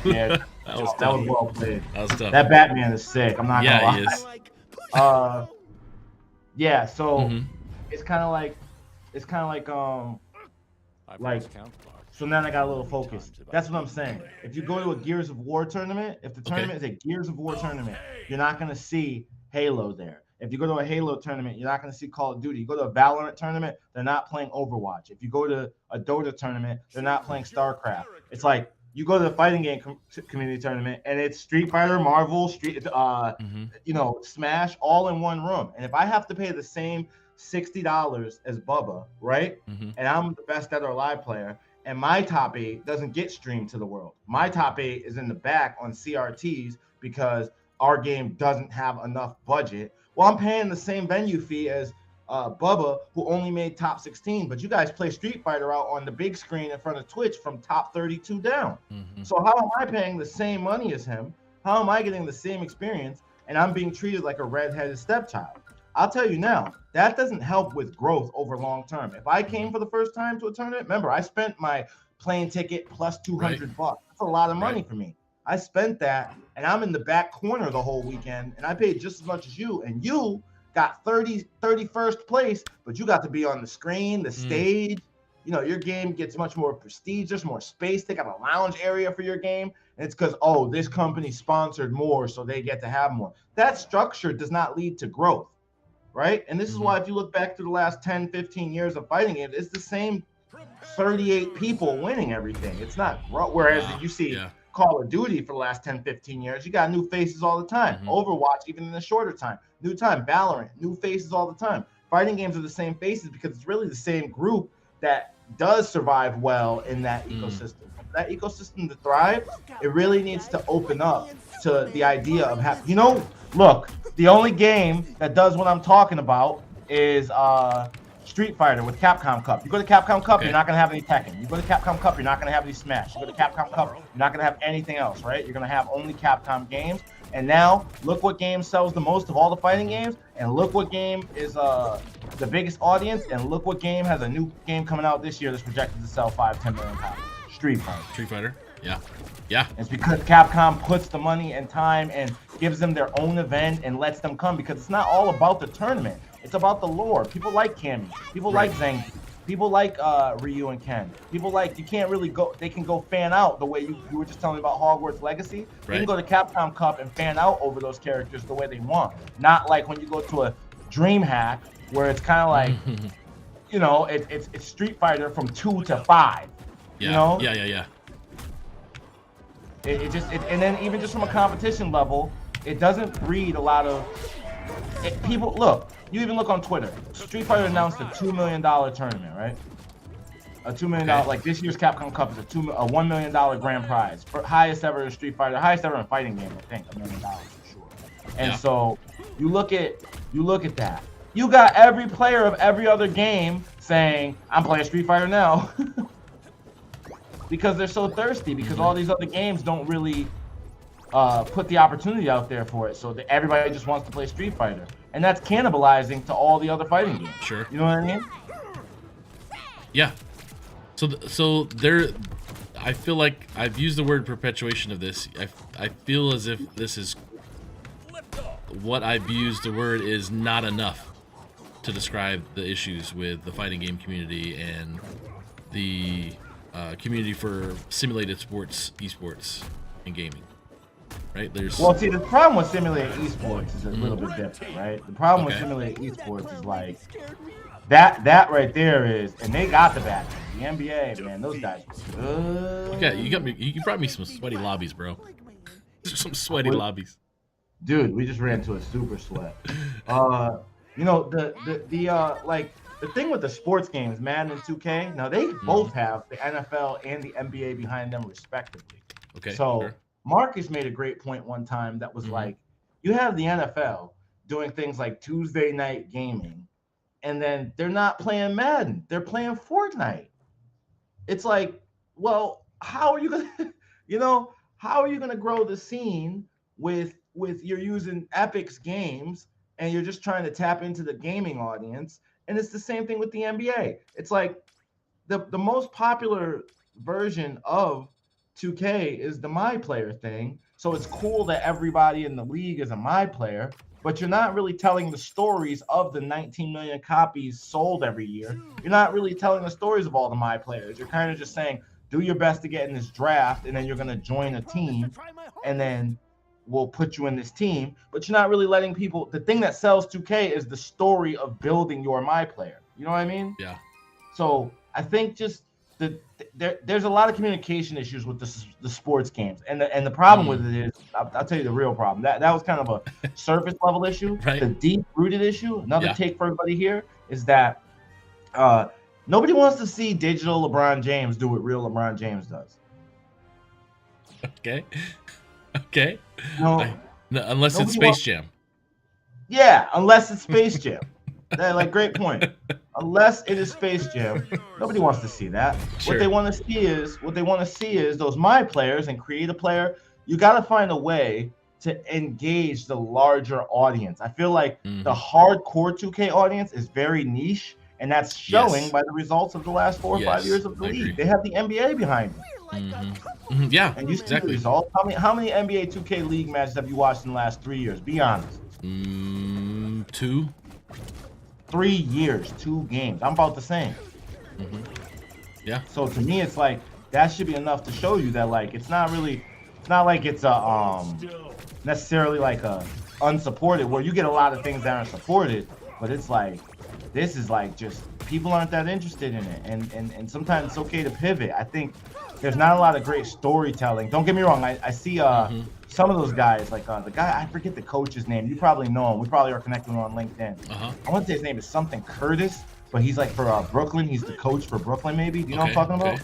Yeah, that was well played. That was tough. That Batman is sick. I'm not gonna lie. He is. Yeah. So it's kind of like so now I got a little focus. That's what I'm saying. If you go to a Gears of War tournament, if the tournament is a Gears of War tournament, you're not gonna see Halo there. If you go to a Halo tournament, you're not going to see Call of Duty. You go to a Valorant tournament, they're not playing Overwatch. If you go to a Dota tournament, they're not playing StarCraft. It's like you go to the fighting game community tournament, and it's Street Fighter, Marvel, Smash, all in one room. And if I have to pay the same $60 as Bubba, right? And I'm the best Dead or Alive player, and my top 8 doesn't get streamed to the world. My top 8 is in the back on CRTs because our game doesn't have enough budget. Well, I'm paying the same venue fee as Bubba, who only made top 16, but you guys play Street Fighter out on the big screen in front of Twitch from top 32 down. So how am I paying the same money as him? How am I getting the same experience? And I'm being treated like a redheaded stepchild. I'll tell you now, that doesn't help with growth over long term. If I came for the first time to a tournament, remember, I spent my plane ticket plus $200. That's a lot of money for me. I spent that, and I'm in the back corner the whole weekend, and I paid just as much as you, and you got 31st place, but you got to be on the screen, the stage. Your game gets much more prestige. There's more space. They got a lounge area for your game, and it's because, this company sponsored more, so they get to have more. That structure does not lead to growth, right? And this is why if you look back to the last 10, 15 years of fighting games, it's the same 38 people winning everything. It's not growth, whereas you see Call of Duty for the last 10, 15 years, you got new faces all the time. Overwatch, even in a shorter time. New time. Valorant, new faces all the time. Fighting games are the same faces because it's really the same group that does survive well in that ecosystem. For that ecosystem to thrive, it really needs to open up to the idea of look, the only game that does what I'm talking about is Street Fighter with Capcom Cup. You go to Capcom Cup, you're not going to have any Tekken. You go to Capcom Cup, you're not going to have any Smash. You go to Capcom Cup, you're not going to have anything else, right? You're going to have only Capcom games. And now, look what game sells the most of all the fighting games, and look what game is the biggest audience, and look what game has a new game coming out this year that's projected to sell 5-10 million copies. Street Fighter. Street Fighter, yeah. It's because Capcom puts the money and time and gives them their own event and lets them come, because it's not all about the tournament. It's about the lore. People like Cammy. People like Zangief. People like Ryu and Ken. People like, you can't really go, they can go fan out the way you were just telling me about Hogwarts Legacy. They can go to Capcom Cup and fan out over those characters the way they want. Not like when you go to a DreamHack where it's kind of like, it's Street Fighter from 2 to 5. Yeah. And then even just from a competition level, it doesn't breed a lot of people look. You even look on Twitter. Street Fighter announced a $2 million tournament, right? A $2 million, like this year's Capcom Cup is a $1 million grand prize. For highest ever in Street Fighter, highest ever in fighting game, I think, $1 million for sure. And so you look at that. You got every player of every other game saying, I'm playing Street Fighter now. Because they're so thirsty, because all these other games don't really put the opportunity out there for it. So that everybody just wants to play Street Fighter. And that's cannibalizing to all the other fighting games. Sure. You know what I mean? Yeah. So there, I feel like I've used the word perpetuation of this. I feel as if this is what I've used the word is not enough to describe the issues with the fighting game community and the community for simulated sports, esports, and gaming. Right? Well, see, the problem with simulated esports is a little bit different, right? The problem with simulated esports is like that right there is, and they got the back. The NBA, man, those guys are good. You brought me some sweaty lobbies, bro. Some sweaty lobbies. Dude, we just ran to a super sweat. You know, like the thing with the sports games, Madden and 2K, now they both have the NFL and the NBA behind them respectively. Okay. So sure. Marcus made a great point one time that was like, you have the NFL doing things like Tuesday night gaming, and then they're not playing Madden, they're playing Fortnite. It's like, well, how are you gonna, how are you gonna grow the scene with you're using Epic's games and you're just trying to tap into the gaming audience? And it's the same thing with the NBA. It's like the most popular version of 2K is the My Player thing. So it's cool that everybody in the league is a My Player, but you're not really telling the stories of the 19 million copies sold every year. You're not really telling the stories of all the My Players. You're kind of just saying, do your best to get in this draft, and then you're going to join a team, and then we'll put you in this team. But you're not really letting people, the thing that sells 2K is the story of building your My Player. You know what I mean? Yeah. So I think just there's a lot of communication issues with the sports games, and the problem with it is, I'll tell you the real problem. That was kind of a surface level issue. Right. The deep rooted issue, another take for everybody here, is that nobody wants to see digital LeBron James do what real LeBron James does. Okay. Okay. No, unless it's Space Jam. Yeah, unless it's Space Jam. Like, great point. Unless it is Space Jam, nobody wants to see that. Sure. What they want to see is those My Players and create a player. You got to find a way to engage the larger audience. I feel like the hardcore 2K audience is very niche, and that's showing by the results of the last 4 or 5 years of the league. Agree. They have the NBA behind them. Yeah, and you see the results. How many NBA 2K league matches have you watched in the last 3 years? Be honest. 2. 3 years, 2 games. I'm about the same. Yeah. So to me, it's like that should be enough to show you that, like, it's not like it's a necessarily like a unsupported, where you get a lot of things that aren't supported, but it's like this is like just people aren't that interested in it, and sometimes it's okay to pivot. I think there's not a lot of great storytelling. Don't get me wrong. I see some of those guys, like the guy, I forget the coach's name. You probably know him. We probably are connected on LinkedIn. I want to say his name is something Curtis, but he's like for Brooklyn. He's the coach for Brooklyn, maybe. Do you know what I'm talking about?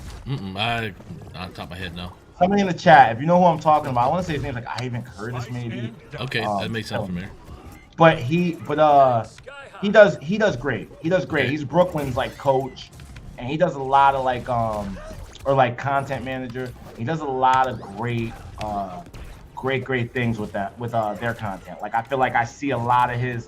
I on top of my head, no. Somebody in the chat, if you know who I'm talking about. I want to say his name's like Ivan Curtis, maybe. Okay, that makes sense from here. But he does great. He does great. He's Brooklyn's like coach, and he does a lot of like or like content manager. He does a lot of great great things with that, with their content. Like, I feel like I see a lot of his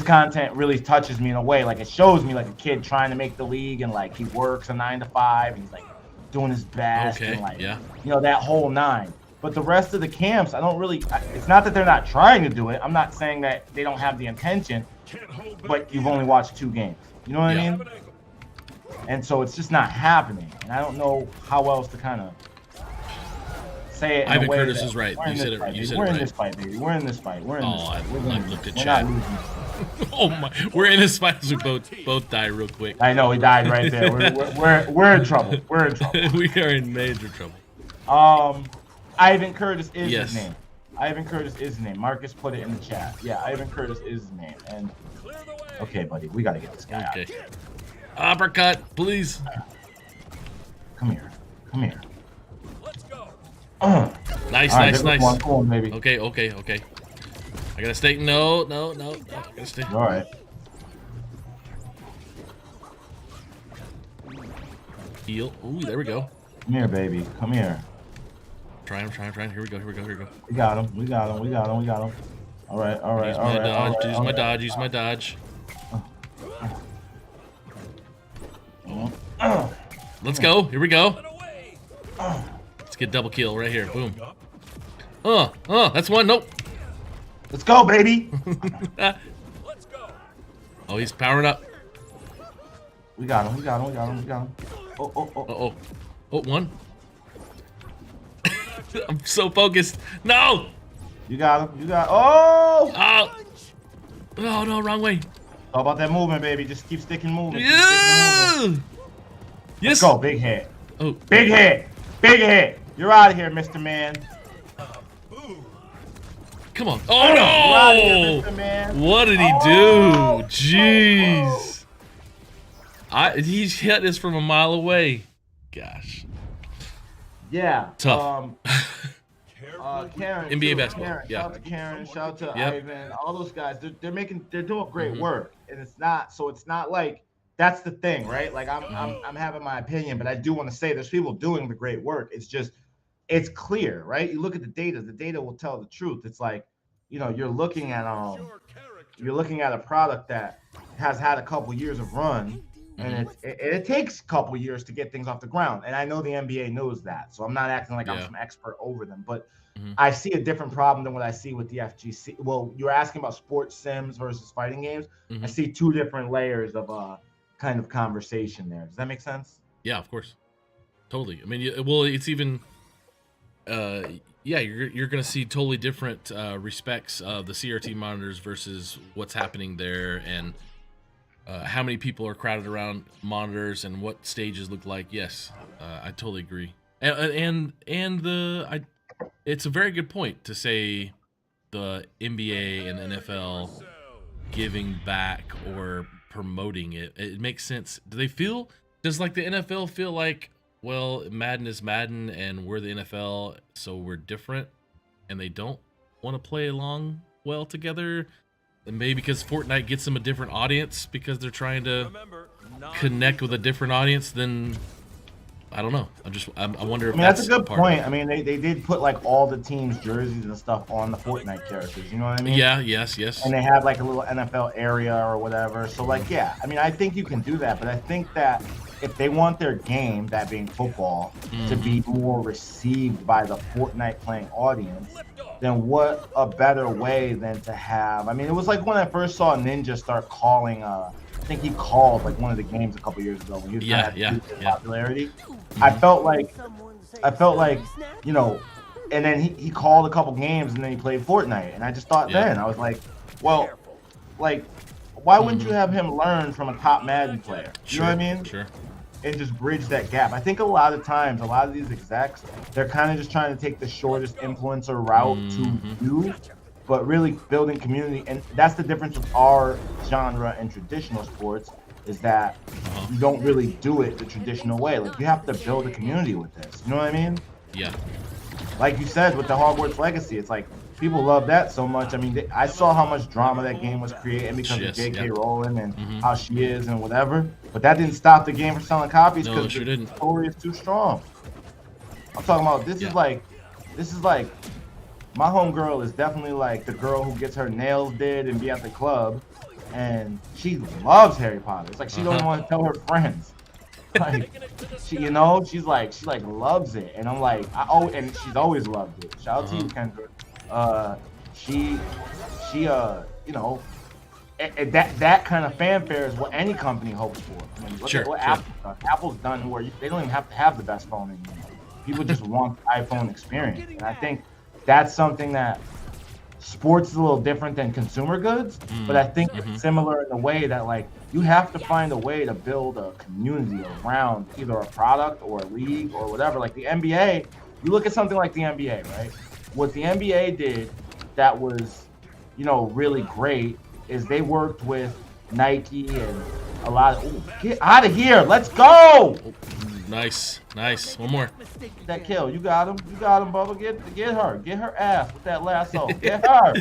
content really touches me in a way. Like, it shows me like a kid trying to make the league, and like he works a 9 to 5, and he's like doing his best, and like you know, that whole 9. But the rest of the camps, I don't really, it's not that they're not trying to do it. I'm not saying that they don't have the intention, but you've only watched 2 games. You know what I mean? And so it's just not happening. And I don't know how else to kind of say it. Ivan Curtis is right. You said it right. We're in this fight, baby. We're in this fight. We're in this fight. I looked at chat. Oh my! We're in this fight. We both die real quick. I know, he died right there. We're in trouble. We're in trouble. We are in major trouble. Ivan Curtis is his name. Ivan Curtis is his name. Marcus put it in the chat. Yeah, Ivan Curtis is his name. And okay, buddy, we gotta get this guy out. Okay. Uppercut, please. Come here. Come here. Let's go. Nice, nice. Come on, baby. Okay. I gotta stay. No. I gotta stay. All right. Heal. Ooh, there we go. Come here, baby. Come here. Trying. Here we go. We got him. All right. Use my dodge. Let's go. Here we go. Let's get double kill right here. Boom. That's one. Nope. Let's go, baby. Oh, he's powering up. We got him. Oh, one. I'm so focused. No. You got him. Oh. Oh no, wrong way. All about that movement, baby. Just keep sticking moving. Yeah. Let's go, big hit. Oh. Big hit. You're out of here, Mr. Man. Come on. Oh no! Here, Mr. Man. What did he do? Jeez. He hit this from a mile away. Gosh. Yeah. Tough. Karen. NBA basketball. Karen. Yeah. Shout out to Karen. Shout out to Ivan. All those guys. They're doing great work, and it's not like that's the thing, right? Like I'm having my opinion, but I do want to say there's people doing the great work. It's just it's clear, right? You look at the data will tell the truth. It's like, you're looking at a product that has had a couple years of run, and it takes a couple years to get things off the ground. And I know the NBA knows that, so I'm not acting like I'm some expert over them, but I see a different problem than what I see with the FGC. Well, you're asking about sports sims versus fighting games. I see two different layers of kind of conversation there. Does that make sense? Yeah, of course. Totally. I mean, well, it's even you're going to see totally different respects of the CRT monitors versus what's happening there, and how many people are crowded around monitors and what stages look like. Yes, I totally agree. It's a very good point to say the NBA and the NFL giving back or promoting it. It makes sense. Does like the NFL feel like, well, Madden is Madden and we're the NFL, so we're different, and they don't want to play along well together? And maybe because Fortnite gets them a different audience because they're trying to connect with a different audience than, I don't know. I wonder if that's a good point. I mean, they did put like all the teams' jerseys and stuff on the Fortnite characters. You know what I mean? Yeah. Yes. And they had like a little NFL area or whatever. So like, yeah. I mean, I think you can do that, but I think that if they want their game, that being football, to be more received by the Fortnite playing audience, then what a better way than to have? I mean, it was like when I first saw Ninja start calling. I think he called like one of the games a couple years ago when he was popularity. I felt like, and then he called a couple games and then he played Fortnite, and I just thought then I was like, well, like, why wouldn't you have him learn from a top Madden player? You know what I mean? Sure. And just bridge that gap. I think a lot of times, a lot of these execs, they're kind of just trying to take the shortest influencer route to do, but really building community. And that's the difference with our genre and traditional sports, is that you don't really do it the traditional way. Like, you have to build a community with this. You know what I mean? Yeah. Like you said with the Hogwarts Legacy, it's like people love that so much. I mean, I saw how much drama that game was creating because of J.K. Rowling and how she is and whatever. But that didn't stop the game from selling copies because the story is too strong. I'm talking about this is like my homegirl is definitely like the girl who gets her nails did and be at the club, and she loves Harry Potter. It's like she don't want to tell her friends. Like she loves it, and I'm like, and she's always loved it. Shout out to you, Kendra. That kind of fanfare is what any company hopes for. I mean, look at what Apple's done. Apple's done where they don't even have to have the best phone anymore. People just want the iPhone experience, and I think that's something that sports is a little different than consumer goods, but I think it's similar in the way that like you have to find a way to build a community around either a product or a league or whatever. Like the NBA, you look at something like the NBA, right? what the NBA did that was, you know, really great is they worked with Nike and a lot of. Ooh, get out of here! Let's go! Nice, nice. One more. That kill, you got him, Bubba. Get her ass with that lasso. Get her.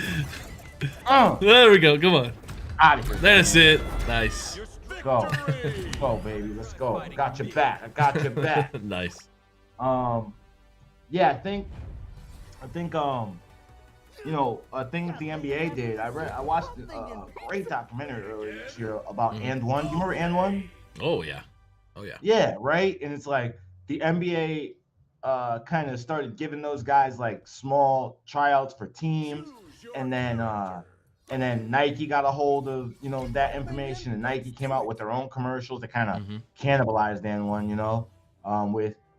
There we go. Come on. Out of here. That's it. Nice. Go, baby. Let's go. I got your back. Nice. Yeah, I think, you know, a thing that the NBA did. I watched a great documentary earlier this year about And One. Do you remember And One? Oh yeah. Oh yeah. Yeah, right. And it's like the NBA kind of started giving those guys like small tryouts for teams, and then Nike got a hold of, you know, that information, and Nike came out with their own commercials that kind of cannibalized And One, you know,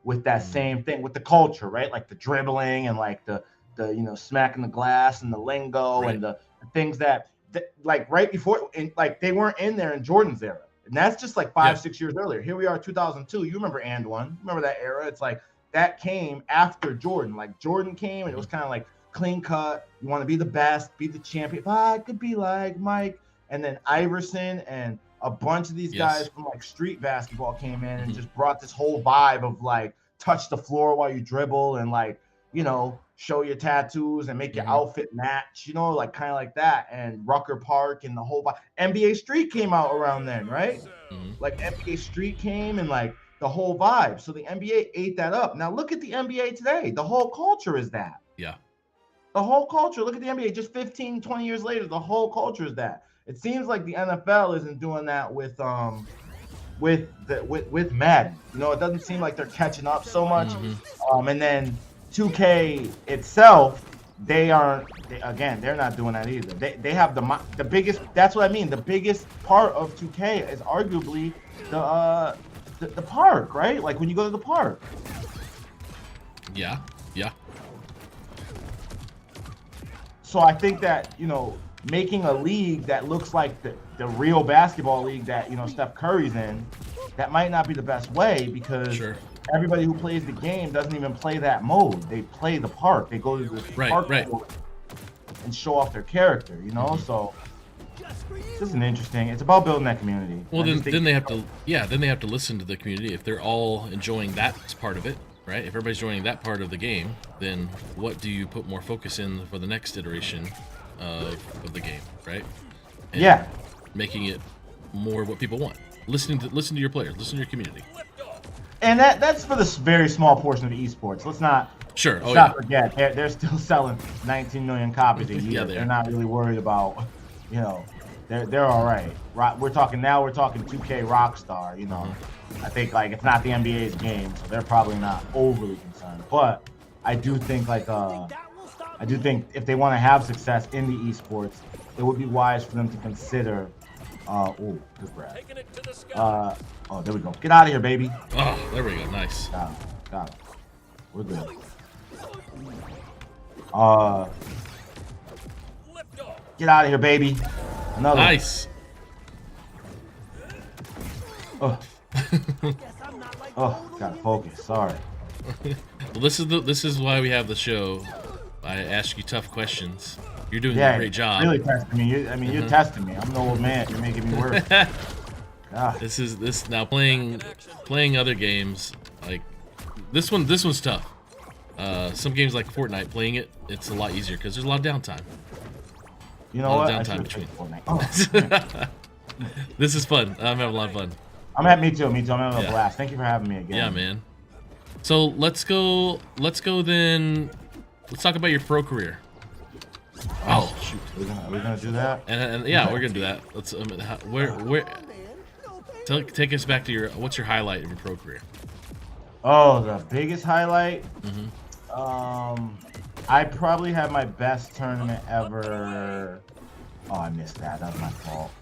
with that same thing with the culture, right? Like the dribbling and like the you know, smacking the glass and the lingo and the things that like right before, like they weren't in there in Jordan's era. And that's just like 5-6 years earlier. Here we are, 2002. You remember And One? Remember that era? It's like that came after Jordan. Like Jordan came and it was kind of like clean cut. You want to be the best, be the champion. If I could be like Mike. And then Iverson and a bunch of these guys from like street basketball came in and just brought this whole vibe of like touch the floor while you dribble and like, you know, show your tattoos and make your outfit match, you know, like kind of like that. And Rucker Park and the whole NBA Street came out around then, right? Like NBA Street came and like the whole vibe. So the NBA ate that up. Now look at the NBA today. The whole culture is that. Yeah. The whole culture. Look at the NBA just 15, 20 years later. The whole culture is that. It seems like the NFL isn't doing that with Madden. You know, it doesn't seem like they're catching up so much. And then 2K itself, they're not doing that either. They have the biggest. That's what I mean. The biggest part of 2K is arguably the park, right? Like when you go to the park. Yeah. Yeah. So I think that, you know, making a league that looks like the real basketball league that, you know, Steph Curry's in, that might not be the best way because everybody who plays the game doesn't even play that mode. They play the park. They go to the park mode and show off their character, you know? So this is interesting. It's about building that community. Well, then they have to listen to the community. If they're all enjoying that part of it, right? If everybody's enjoying that part of the game, then what do you put more focus in for the next iteration of the game, right? And making it more what people want. Listen to your players, listen to your community. And that's for this very small portion of esports. Let's not forget they're still selling 19 million copies a year. They're not really worried about, you know, they're all right. We're talking 2K Rockstar, you know. I think like it's not the NBA's game, so they're probably not overly concerned. But I do think if they want to have success in the esports, it would be wise for them to consider. Good grab. Oh, there we go. Get out of here, baby. Oh, there we go. Nice. Got it. We're good. Get out of here, baby. Another. Nice. Oh, gotta focus. Sorry. Well, this is why we have the show. I ask you tough questions. You're doing a great job. Really testing me. You're testing me. I'm an old man. You're making me work. This now playing other games like this one's tough. Some games like Fortnite, playing it's a lot easier because there's a lot of downtime. You know what? Downtime between. This is fun. I'm having a lot of fun. Me too. I'm having a blast. Thank you for having me again. Yeah, man. So let's go then. Let's talk about your pro career. Oh shoot, we're gonna do that. And yeah, we're gonna do that. Let's take us back to what's your highlight of your pro career? Oh, the biggest highlight. I probably had my best tournament ever. Oh, I missed that. That was my fault.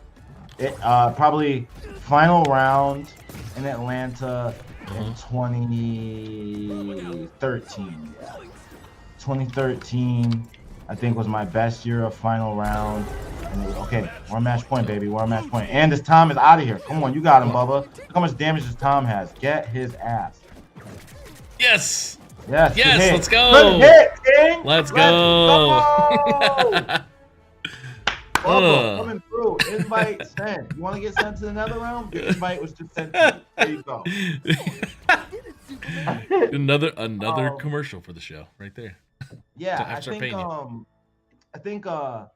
Probably final round in Atlanta in 2013. 2013, I think, was my best year of final round. And okay, we're on match point, baby. We're on match point. And this Tom is out of here. Come on, you got him, Bubba. Look how much damage this Tom has. Get his ass. Yes. Yes. Yes. Let's go. Good hit, King. Let's go. Bubba, coming through. Invite sent. You want to get sent to another round? The invite was just sent to you. There you go. another commercial for the show right there. Yeah, I think I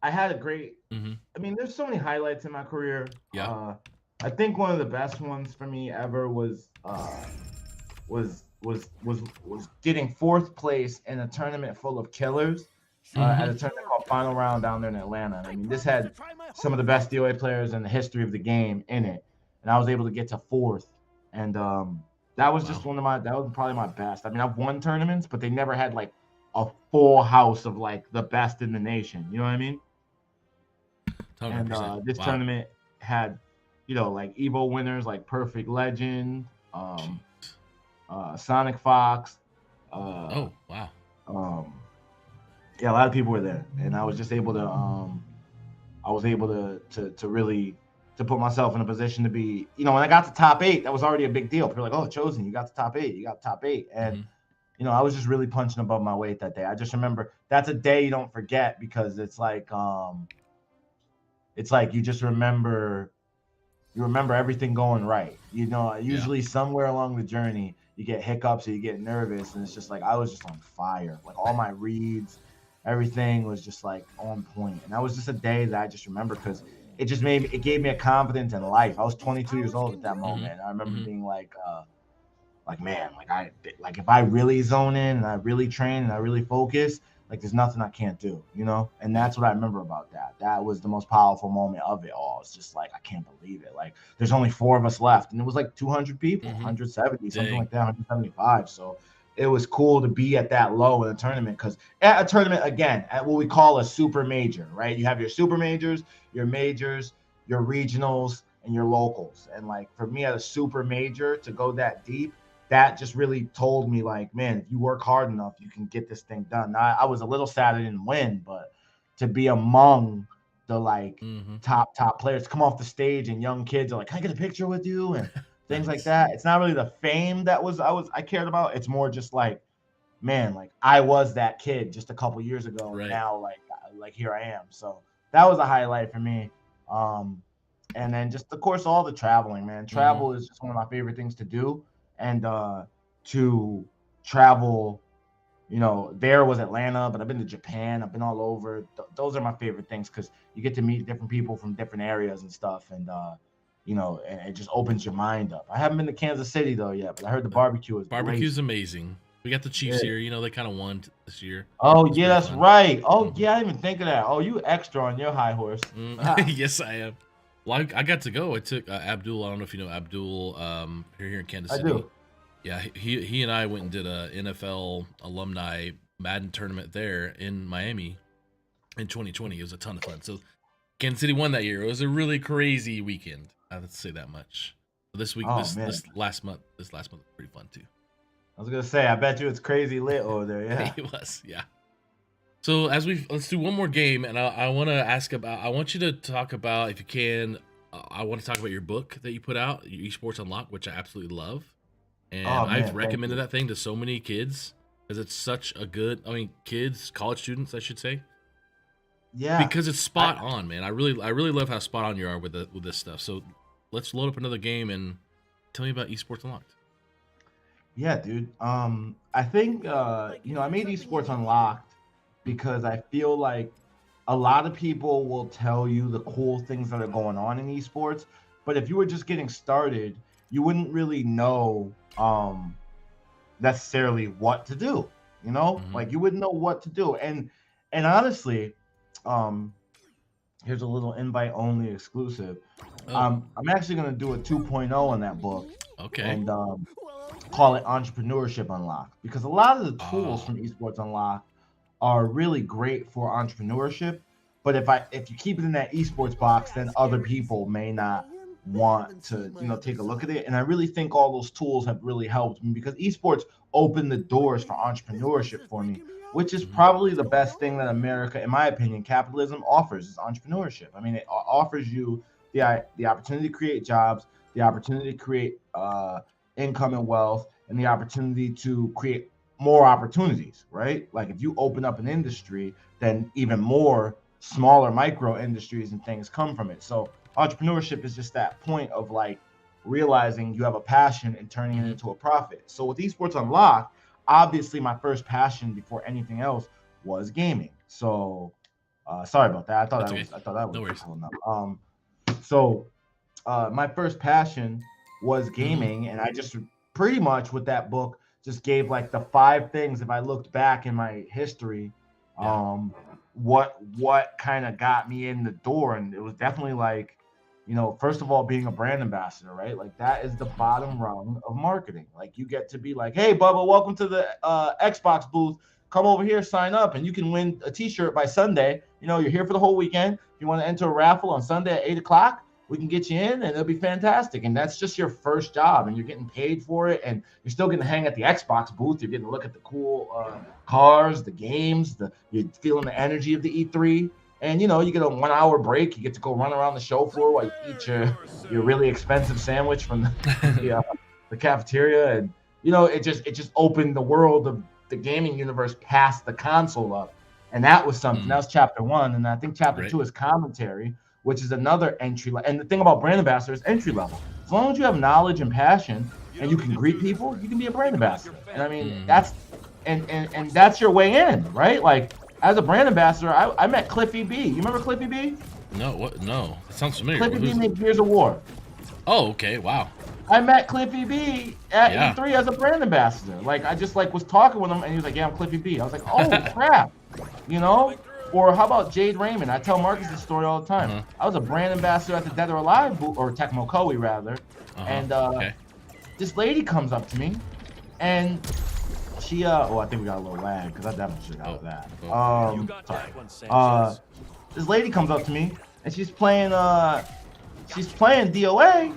had a great. Mm-hmm. I mean, there's so many highlights in my career. Yeah. I think one of the best ones for me ever was getting 4th place in a tournament full of killers. At a tournament called Final Round down there in Atlanta. I mean, this had some of the best DOA players in the history of the game in it, and I was able to get to 4th. And that was just that was probably my best. I mean, I've won tournaments, but they never had like a full house of like the best in the nation. You know what I mean? 100%. And this tournament had, like Evo winners like Perfect Legend, Sonic Fox. Oh wow. Yeah, a lot of people were there, and I was just able to really put myself in a position to be, when I got to top 8, that was already a big deal. People were like, oh, Chosen, you got to top 8, and I was just really punching above my weight that day. I just remember that's a day you don't forget, because it's like you just remember everything going right. Usually somewhere along the journey you get hiccups or you get nervous, and it's just like I was just on fire. Like all my reads, everything was just like on point. And that was just a day that I just remember, because it gave me a confidence in life. I was 22 years old at that moment. I remember being like man, if I really zone in and I really train and I really focus, like there's nothing I can't do, And that's what I remember about that. That was the most powerful moment of it all. It's just like, I can't believe it. Like there's only 4 of us left, and it was like 200 people, 170, something like that, 175. So it was cool to be at that low in a tournament, because at a tournament, again, at what we call a super major, right? You have your super majors, your majors, your regionals, and your locals. And like for me at a super major to go that deep, that just really told me like, man, if you work hard enough, you can get this thing done. Now, I was a little sad I didn't win, but to be among the top players, come off the stage and young kids are like, can I get a picture with you? And things like that. It's not really the fame that I cared about. It's more just like, man, like I was that kid just a couple years ago. Right. Now, like here I am. So that was a highlight for me. And then just, of course, all the traveling, man. Travel is just one of my favorite things to do. And to travel, there was Atlanta, but I've been to Japan. I've been all over. Those are my favorite things, because you get to meet different people from different areas and stuff. And, and it just opens your mind up. I haven't been to Kansas City, though, yet, but I heard the barbecue is Barbecue's amazing. We got the Chiefs here. They kind of won this year. Oh, yeah, that's right. Oh, yeah, I didn't even think of that. Oh, you extra on your high horse. Yes, I am. Well, I got to go. I took Abdul. I don't know if you know Abdul. Here in Kansas City. I do. Yeah, he and I went and did a NFL alumni Madden tournament there in Miami in 2020. It was a ton of fun. So Kansas City won that year. It was a really crazy weekend. I have to say that much. This week, this last month was pretty fun too. I was gonna say, I bet you it's crazy lit over there. Yeah, it was. Yeah. So let's do one more game, and I want to ask about. I want you to talk about, if you can. I want to talk about your book that you put out, your Esports Unlocked, which I absolutely love, and I've recommended that thing to so many kids because it's such a good. I mean, kids, college students, I should say. Yeah. Because it's spot on, man. I really love how spot on you are with this stuff. So let's load up another game and tell me about Esports Unlocked. Yeah, dude. I think I made Esports Unlocked because I feel like a lot of people will tell you the cool things that are going on in esports, but if you were just getting started, you wouldn't really know necessarily what to do. Like you wouldn't know what to do. And honestly, here's a little invite only exclusive. I'm actually gonna do a 2.0 on that book. Okay. And call it Entrepreneurship Unlocked, because a lot of the tools from Esports Unlocked are really great for entrepreneurship, but if you keep it in that esports box, then other people may not want to take a look at it. And I really think all those tools have really helped me, because esports opened the doors for entrepreneurship for me, which is probably the best thing that America, in my opinion, capitalism offers, is entrepreneurship. I mean, it offers you the opportunity to create jobs, the opportunity to create income and wealth, and the opportunity to create more opportunities, right? Like if you open up an industry, then even more smaller micro industries and things come from it. So entrepreneurship is just that point of like realizing you have a passion and turning it into a profit. So with Esports Unlocked, obviously my first passion before anything else was gaming. So sorry about that. I thought that was cool enough. So my first passion was gaming, and I just pretty much with that book just gave like the 5 things, if I looked back in my history, what kind of got me in the door. And it was definitely like, you know, first of all, being a brand ambassador, right? Like that is the bottom rung of marketing. Like you get to be like, hey, Bubba, welcome to the Xbox booth. Come over here, sign up, and you can win a t-shirt by Sunday. You know, you're here for the whole weekend. If you want to enter a raffle on Sunday at 8 o'clock, we can get you in, and it'll be fantastic. And that's just your first job, and you're getting paid for it, and you're still getting to hang at the Xbox booth. You're getting to look at the cool cars, the games, you're feeling the energy of the E3. And, you know, you get a 1-hour break. You get to go run around the show floor while you eat your really expensive sandwich from the cafeteria. And, you know, it just opened the world of the gaming universe past the console up. And that was something. That was chapter 1. And I think chapter 2 is commentary, which is another entry level. And the thing about brand ambassador is entry level. As long as you have knowledge and passion and you can greet people, you can be a brand ambassador. And I mean, that's and that's your way in, right? Like, as a brand ambassador, I met Cliffy B. You remember Cliffy B? No, what? No, it sounds familiar. Cliffy B made Gears of War. Oh, okay, wow. I met Cliffy B at E3 as a brand ambassador. Like I just like was talking with him, and he was like, "Yeah, I'm Cliffy B." I was like, "Oh crap," you know. Or how about Jade Raymond? I tell Marcus this story all the time. I was a brand ambassador at the Dead or Alive booth, or Tecmo Koei rather, and this lady comes up to me, and she I think we got a little lag because I definitely should have got that. This lady comes up to me and she's playing DOA,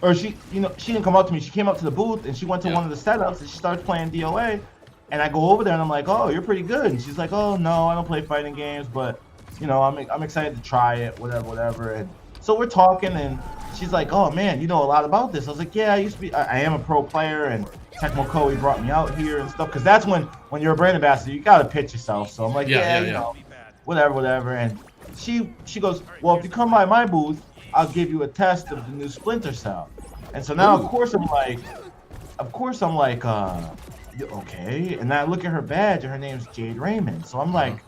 or she didn't come up to me. She came up to the booth and she went to one of the setups and she starts playing DOA, and I go over there and I'm like, "Oh, you're pretty good." And she's like, "Oh no, I don't play fighting games, but you know, I'm excited to try it, whatever." And so we're talking and she's like, "Oh man, you know a lot about this." I was like, "Yeah, I am a pro player, and Tecmo Koei brought me out here and stuff." Because that's when you're a brand ambassador, you gotta pitch yourself. So I'm like, you know, whatever. And she goes, "Well, if you come by my booth, I'll give you a test of the new Splinter Cell." And so now, of course I'm like, okay. And then I look at her badge, and her name's Jade Raymond. So I'm like,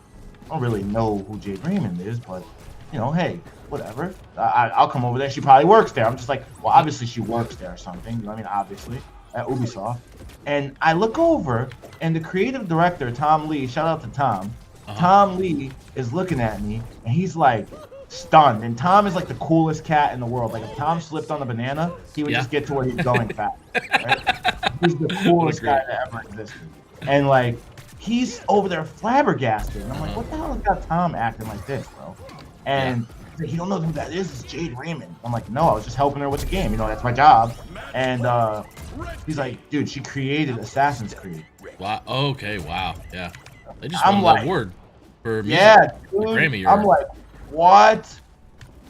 I don't really know who Jade Raymond is, but you know, hey, whatever. I'll come over there. She probably works there. I'm just like, well, obviously she works there or something. You know what I mean? Obviously. At Ubisoft. And I look over, and the creative director, Tom Lee, shout out to Tom. Tom Lee is looking at me, and he's like stunned. And Tom is like the coolest cat in the world. Like if Tom slipped on a banana, he would just get to where he's going fast. Right? He's the coolest guy that ever existed. And like he's over there flabbergasted. And I'm like, what the hell has got Tom acting like this, bro? And he's like, you don't know who that is? It's Jade Raymond. I'm like, no, I was just helping her with the game. You know, that's my job. And he's like, dude, she created Assassin's Creed. Wow. Okay. Wow. Yeah. They just won the award for music. Yeah, dude. The Grammy. I'm like, what?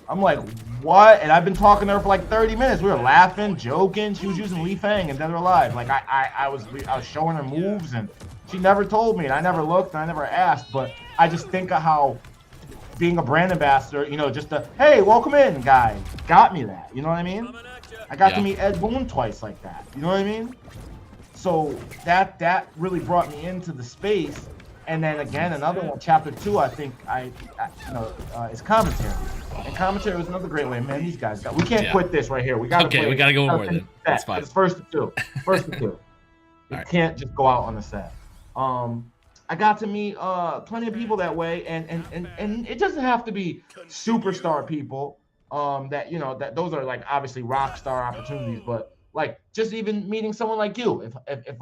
And I've been talking to her for like 30 minutes. We were laughing, joking. She was using Li Fang and Dead or Alive. Like I was showing her moves, and she never told me, and I never looked, and I never asked. But I just think of how being a brand ambassador, you know, just a hey, welcome in guy, got me that. You know what I mean? I got to meet Ed Boon twice like that. You know what I mean? So that really brought me into the space. And then again, another one, chapter 2, I think is commentary. And commentary was another great way. Man, these guys we can't quit this right here. We got to we got to go more then. That's fine. It's first to two. You can't just go out on the set. I got to meet plenty of people that way, and it doesn't have to be superstar people. That those are like obviously rock star opportunities, but like just even meeting someone like you. If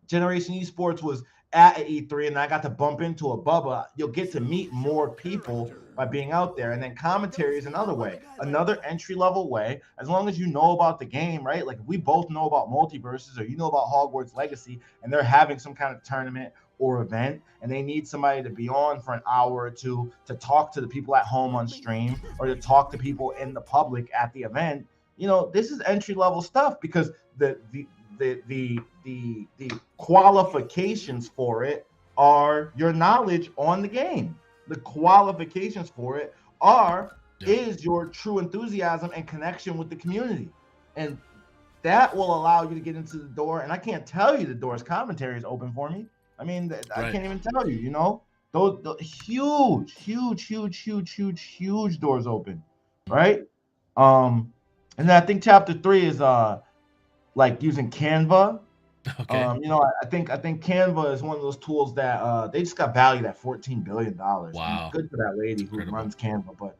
Generation Esports was at E3 and I got to bump into a Bubba, you'll get to meet more people by being out there. And then commentary is another way, another entry-level way, as long as you know about the game, right? Like if we both know about Multiverses, or you know about Hogwarts Legacy, and they're having some kind of tournament or event, and they need somebody to be on for an hour or two to talk to the people at home on stream, or to talk to people in the public at the event, this is entry level stuff because the qualifications for it are your knowledge on the game. The qualifications for it is your true enthusiasm and connection with the community, and that will allow you to get into the door. And I can't tell you the door's commentary is open for me. I mean, I can't even tell you. Those huge doors open, right? And then I think chapter 3 is like using Canva. Okay. I think Canva is one of those tools that they just got valued at $14 billion. Wow. Good for that lady who runs Canva. But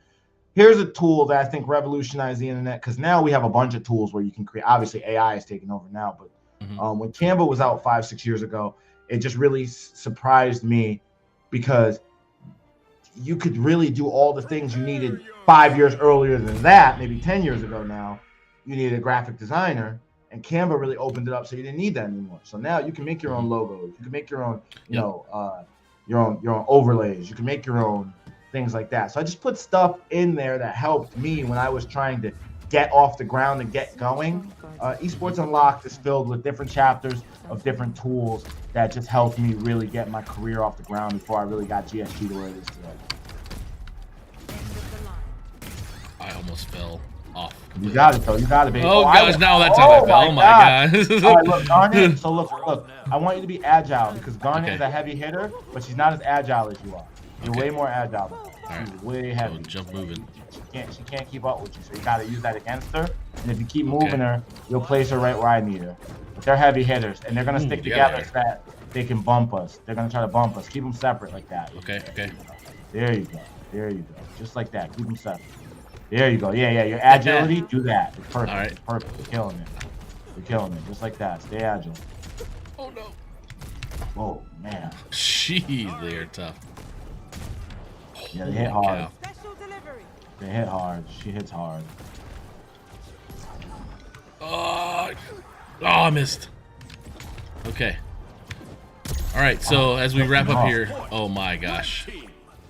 here's a tool that I think revolutionized the internet, because now we have a bunch of tools where you can create. Obviously, AI is taking over now, but when Canva was out 5-6 years ago, it just really surprised me, because you could really do all the things you needed 5 years earlier than that, maybe 10 years ago now. You needed a graphic designer, and Canva really opened it up so you didn't need that anymore. So now you can make your own logos. You can make your own, your own overlays. You can make your own things like that. So I just put stuff in there that helped me when I was trying to get off the ground and get going. Esports Unlocked is filled with different chapters of different tools that just helped me really get my career off the ground before I really got GSG to where it is today. I almost fell off. You got it, though. You got it, baby. Oh, gosh, now that's how I fell. Oh, my God. All right, look, Garnet. So, look. I want you to be agile, because Garnet is a heavy hitter, but she's not as agile as you are. You're way more agile than her. She's way heavy. So jump moving. She can't keep up with you, so you got to use that against her. And if you keep moving her, you'll place her right where I need her. But they're heavy hitters, and they're going to stick together so that they can bump us. They're going to try to bump us. Keep them separate like that. Okay. There you go. Just like that. Keep them separate. There you go. Yeah. Your agility, do that. It's perfect. All right. It's perfect. You're killing it. Just like that. Stay agile. Oh, no. Oh, man. Jeez, they are tough. Yeah, they hit hard. They hit hard. She hits hard. Oh, I missed. Okay. All right. So as we wrap up here, oh my gosh,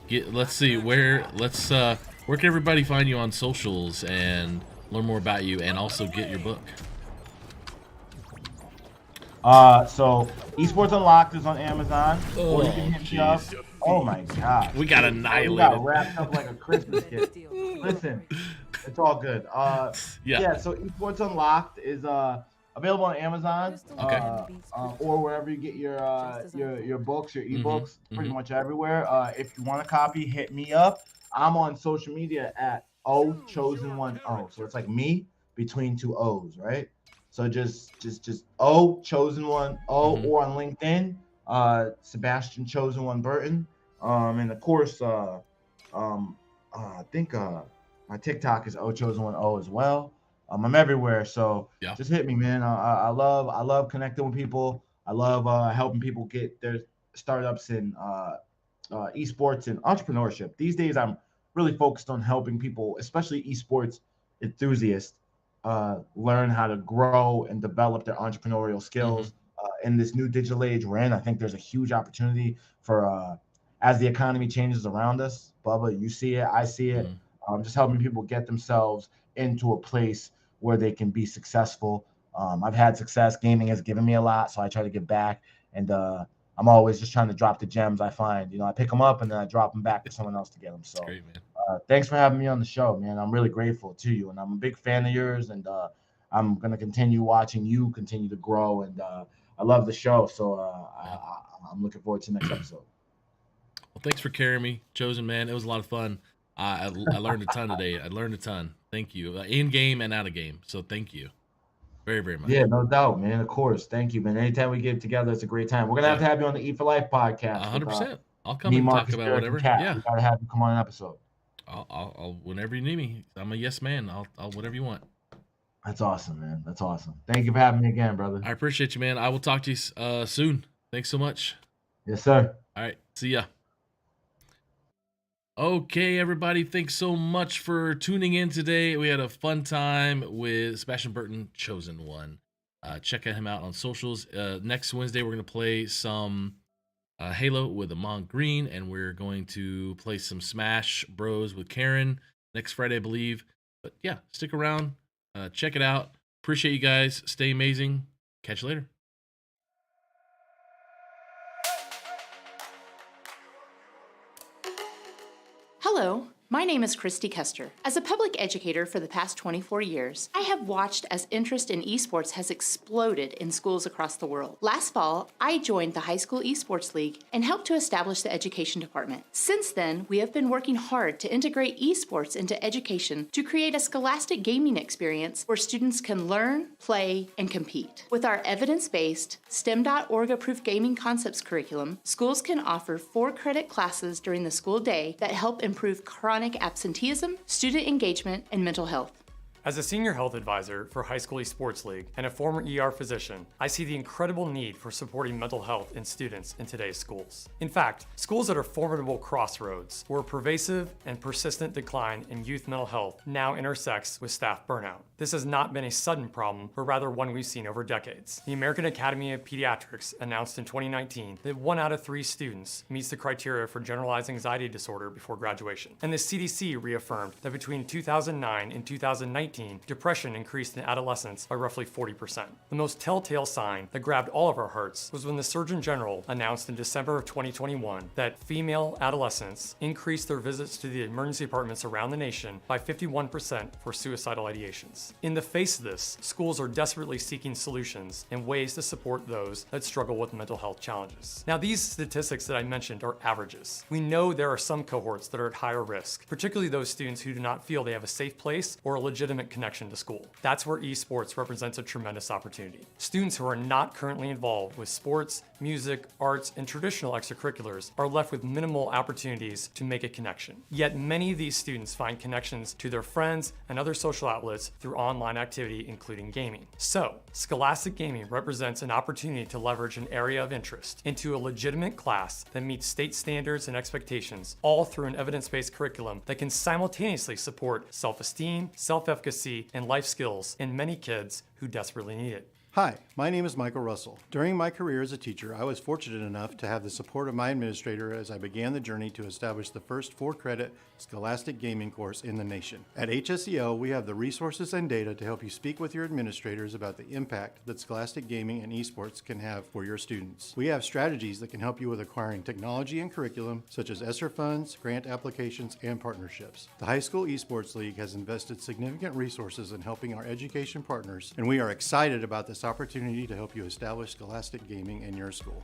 let's see where can everybody find you on socials and learn more about you, and also get your book? So Esports Unlocked is on Amazon, or you can hit me up. Oh my God, we got annihilated. We got wrapped up like a Christmas gift. Listen, it's all good. So Esports Unlocked is available on Amazon, or wherever you get your books, your ebooks, pretty much everywhere. If you want a copy, hit me up. I'm on social media at Chosen1. So it's like me between two O's, right? So just Chosen1, or on LinkedIn, Sebastian Chosen1 Burton. And of course, I think my TikTok is Chosen1 as well. I'm everywhere, so just hit me, man. I love connecting with people. I love helping people get their startups in esports and entrepreneurship. These days, I'm really focused on helping people, especially esports enthusiasts, learn how to grow and develop their entrepreneurial skills in this new digital age we're in. I think there's a huge opportunity for as the economy changes around us. Bubba, you see it, I see it. Just helping people get themselves into a place where they can be successful. I've had success. Gaming has given me a lot, so I try to give back. And I'm always just trying to drop the gems I find. I pick them up and then I drop them back to someone else to get them. So great, man. Thanks for having me on the show, man. I'm really grateful to you, and I'm a big fan of yours, and I'm going to continue watching you continue to grow, and I love the show, so I'm looking forward to the next episode. Well, thanks for carrying me, Chosen, man. It was a lot of fun. I learned a ton today. I learned a ton. Thank you. In game and out of game. So thank you very, very much. Yeah, no doubt, man. Of course. Thank you, man. Anytime we get together, it's a great time. We're going to have you on the Eat for Life podcast. 100%. I'll come and talk about whatever. Yeah. We got to have you come on an episode. I'll whenever you need me. I'm a yes man. I'll whatever you want. That's awesome, man. That's awesome. Thank you for having me again, brother. I appreciate you, man. I will talk to you soon. Thanks so much. Yes, sir. All right. See ya. Okay, everybody. Thanks so much for tuning in today. We had a fun time with Sebastian Burton, Chosen1. Check him out on socials. Next Wednesday, we're going to play some Halo with Amon Green, and we're going to play some Smash Bros with Karen next Friday, I believe. But yeah, stick around. Check it out. Appreciate you guys. Stay amazing. Catch you later. Hello, my name is Christy Kester. As a public educator for the past 24 years, I have watched as interest in esports has exploded in schools across the world. Last fall, I joined the High School Esports League and helped to establish the education department. Since then, we have been working hard to integrate esports into education to create a scholastic gaming experience where students can learn, play, and compete. With our evidence-based, STEM.org-approved gaming concepts curriculum, schools can offer 4-credit classes during the school day that help improve chronic absenteeism, student engagement, and mental health. As a senior health advisor for High School Esports League and a former ER physician, I see the incredible need for supporting mental health in students in today's schools. In fact, schools at a formidable crossroads where a pervasive and persistent decline in youth mental health now intersects with staff burnout. This has not been a sudden problem, but rather one we've seen over decades. The American Academy of Pediatrics announced in 2019 that 1 out of 3 students meets the criteria for generalized anxiety disorder before graduation. And the CDC reaffirmed that between 2009 and 2019, depression increased in adolescents by roughly 40%. The most telltale sign that grabbed all of our hearts was when the Surgeon General announced in December of 2021 that female adolescents increased their visits to the emergency departments around the nation by 51% for suicidal ideations. In the face of this, schools are desperately seeking solutions and ways to support those that struggle with mental health challenges. Now, these statistics that I mentioned are averages. We know there are some cohorts that are at higher risk, particularly those students who do not feel they have a safe place or a legitimate connection to school. That's where esports represents a tremendous opportunity. Students who are not currently involved with sports, music, arts, and traditional extracurriculars are left with minimal opportunities to make a connection. Yet many of these students find connections to their friends and other social outlets through online activity, including gaming. So, Scholastic Gaming represents an opportunity to leverage an area of interest into a legitimate class that meets state standards and expectations, all through an evidence-based curriculum that can simultaneously support self-esteem, self-efficacy, and life skills in many kids who desperately need it. Hi, my name is Michael Russell. During my career as a teacher, I was fortunate enough to have the support of my administrator as I began the journey to establish the first 4-credit Scholastic Gaming course in the nation. At HSEL, we have the resources and data to help you speak with your administrators about the impact that Scholastic Gaming and esports can have for your students. We have strategies that can help you with acquiring technology and curriculum, such as ESSER funds, grant applications, and partnerships. The High School Esports League has invested significant resources in helping our education partners, and we are excited about this opportunity to help you establish Scholastic Gaming in your school.